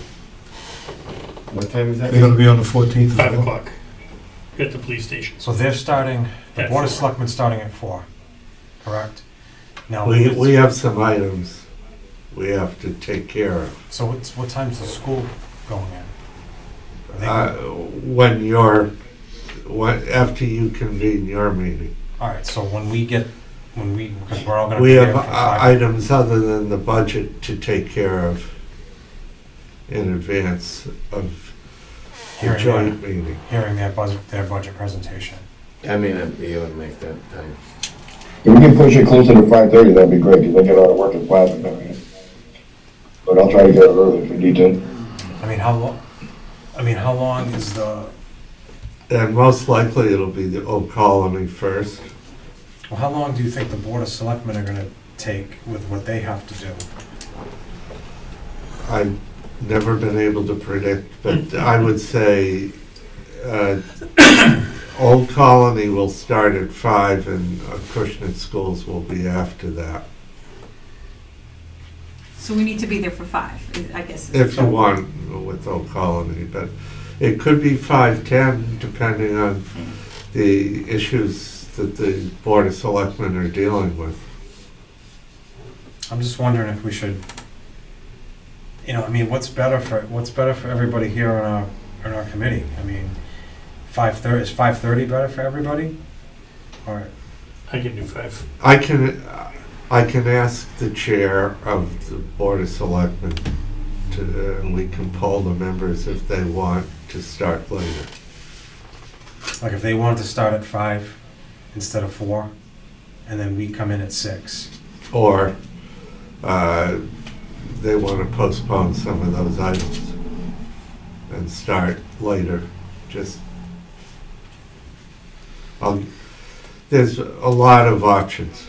What time is that? They're gonna be on the 14th. as 5 well? o'clock at the police station. So they're starting, the At Board of 4. Selectmen starting at 4, correct? Now, We have some items we have to take care of. so what time's the school going in? Are they After you convene your meeting. All right, so because we're all gonna We be have there for 5. items other than the budget to take care of in advance of the Hearing joint meeting. Hearing their budget presentation. I may not be able to make that time. If we can push it closer to 5:30, that'd be great, because I get out of work at 5 and everything. But I'll try to get it early if we need to. I mean, how long is the, And most likely it'll be the Old Colony first. well, how long do you think the Board of Selectmen are gonna take with what they have to do? I've never been able to predict, but I would say Old Colony will start at 5 and Acushnet schools will be after that. So we need to be there for 5, I guess. If you want with Old Colony, but it could be 5:10 depending on the issues that the Board of Selectmen are dealing with. I'm just wondering if we should, I mean, what's better for everybody here on our committee? I mean, 5:30, is 5:30 better for everybody? Or, I can do 5. I can ask the chair of the Board of Selectmen and we can poll the members if they want to start later. like, if they wanted to start at 5 instead of 4, and then we come in at 6. Or they want to postpone some of those items and start later, there's a lot of options.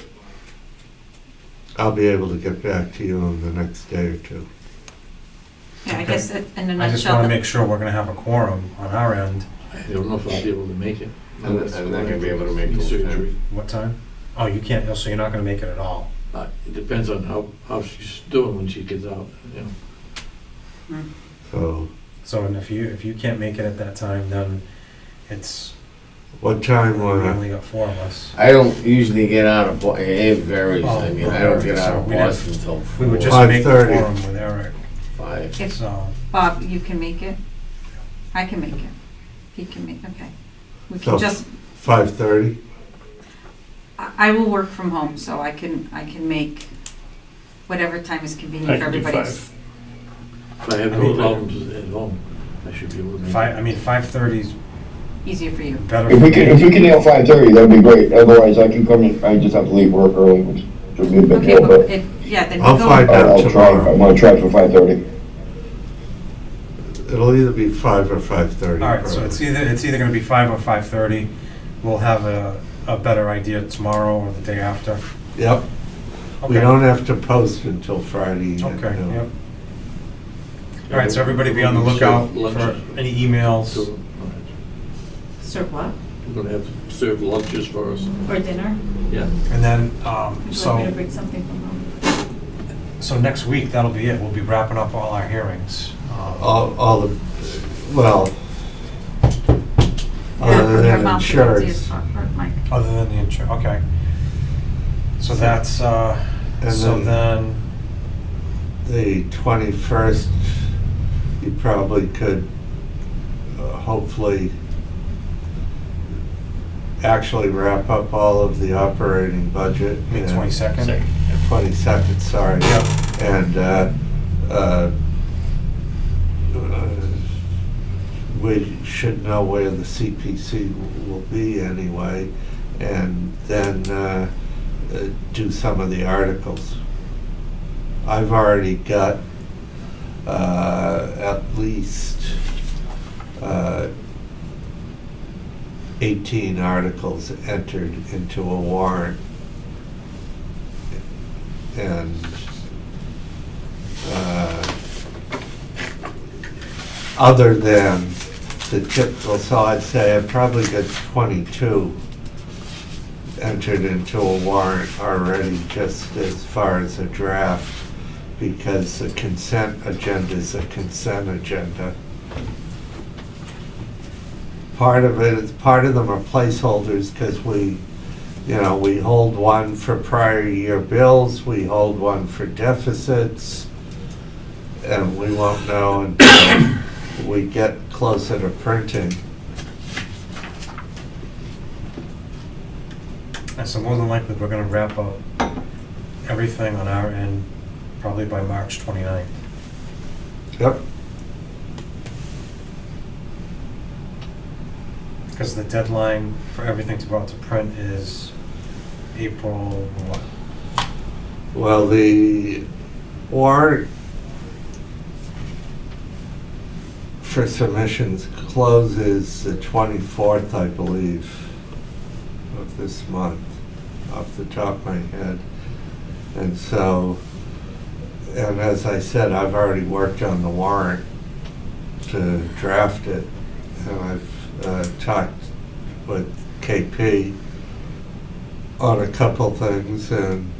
I'll be able to get back to you in the next day or two. Yeah, I Okay. guess in a I just nutshell, wanna make sure we're gonna have a quorum on our end. I don't know if I'll be able to make it. I'm not gonna be able to make those Surgery. What time? Oh, you can't, so you're not gonna make it at all? It depends on how she's doing when she gets out, you know. So So, and if you can't make it at that time, then it's, what time we wanna, only got 4 of us. I don't usually get out of, it varies, I mean, I don't get out of So we'd have- Boston until We would 4, just make the 5:30. quorum with Eric, 5. if, so. Bob, you can make it? I can make it. He can make, okay. We So- can just, 5:30? I will work from home, so I can make whatever time is I convenient for can do everybody. 5. If I have I no mean, problems at home, I should be able to make it. 5:30's, easier for you? Better If for we can, if me. we can nail 5:30, that'd be great. Otherwise, I can come in, I just have to leave work early, which should be a bit Okay, more, but but it, yeah, then I'll we find go, out. I'll try, tomorrow. I'm gonna try for 5:30. It'll either be 5 or 5:30. All right, so it's either gonna be 5 or 5:30. We'll have a better idea tomorrow or the day after. Yep, we Okay. don't have to post until Friday. Okay, you know. yep. All right, so everybody be on the lookout for any emails. serve what? We're gonna have to serve lunches for us. Or dinner? Yeah. And then, Would you like me to so bring something from home? next week, that'll be it. We'll be wrapping up all our hearings. All the, well, Yeah, other from your than mouth to God's ears, insurance. Mike. Other than the insurance, okay. So that's, And so then- then, The 21st, you probably could hopefully actually wrap up all of the operating budget. May and- 22nd? 22nd, sorry. Yep. And we should know where the CPC will be anyway, and then do some of the articles. I've already got at least 18 articles entered into a warrant. And other than the typical, so I'd say I've probably got 22 entered into a warrant already, just as far as a draft, because the consent agenda is a consent agenda. Part of them are placeholders, because we hold one for prior year bills, we hold one for deficits, and we won't know until we get closer to printing. and so more than likely, we're gonna wrap up everything on our end probably by March 29th. Yep. Because the deadline for everything to go out to print is April, what? Well, the warrant for submissions closes the 24th, I believe, of this month, off the top of my head. And so, and as I said, I've already worked on the warrant to draft it, and I've talked with KP on a couple things, and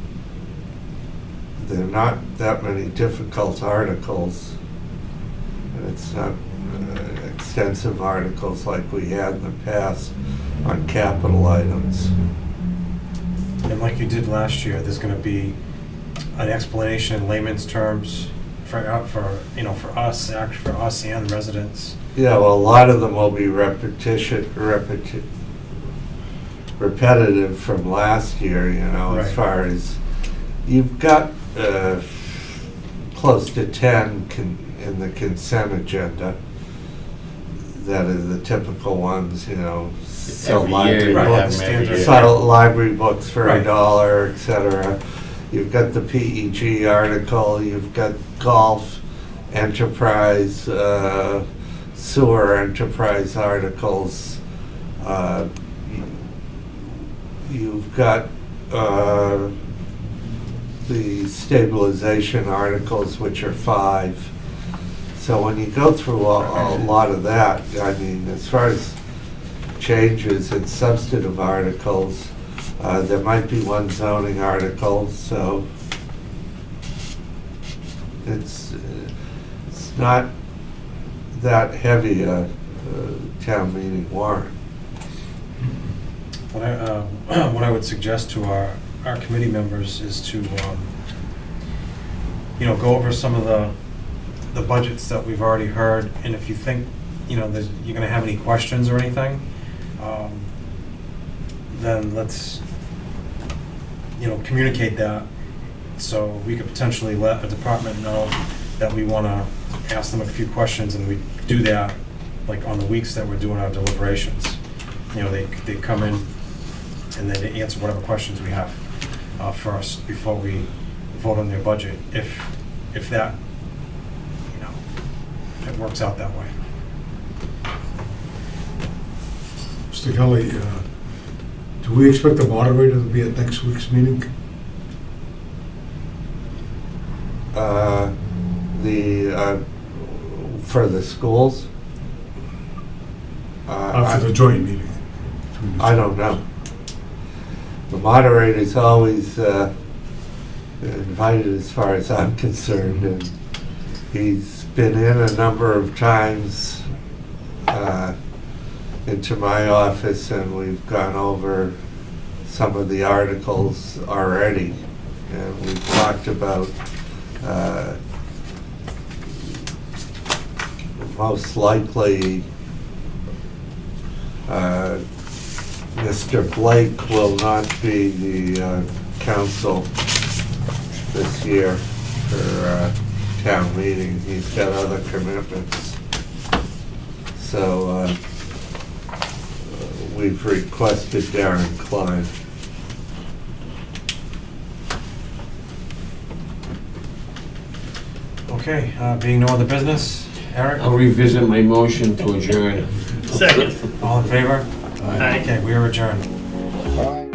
they're not that many difficult articles, and it's not extensive articles like we had in the past on capital items. And like you did last year, there's gonna be an explanation in layman's terms for us and the residents. Yeah, well, a lot of them will be repetitive from last year, as Right. far as, you've got close to 10 in the consent agenda that are the typical ones, sell Every library year, Right, you have books, them every standard. year. sell library books for Right. $1, etc. You've got the PEG article, you've got golf enterprise, sewer enterprise articles. You've got the stabilization articles, which are 5. So when you go through a lot of that, I mean, as far as changes in substantive articles, there might be one zoning article, so it's not that heavy a town meeting warrant. What I would suggest to our committee members is to, go over some of the budgets that we've already heard, and if you think, you're gonna have any questions or anything, then let's, communicate that, so we could potentially let a department know that we wanna ask them a few questions, and we do that, like, on the weeks that we're doing our deliberations. you know, they come in and then they answer whatever questions we have first before we vote on their budget, if that, you know, if it works out that way. Mr. Kelly, do we expect the moderator to be at next week's meeting? For the schools? For the joint meeting? I don't know. The moderator's always invited as far as I'm concerned, and he's been in a number of times into my office, and we've gone over some of the articles already, and we've talked about most likely Mr. Blake will not be the counsel this year for town meeting. He's got other commitments. So we've requested Darren Klein. Okay, being no other business, Eric, I'll revisit my motion to adjourn. Second. all in favor? Aye. Okay, we are adjourned. Aye.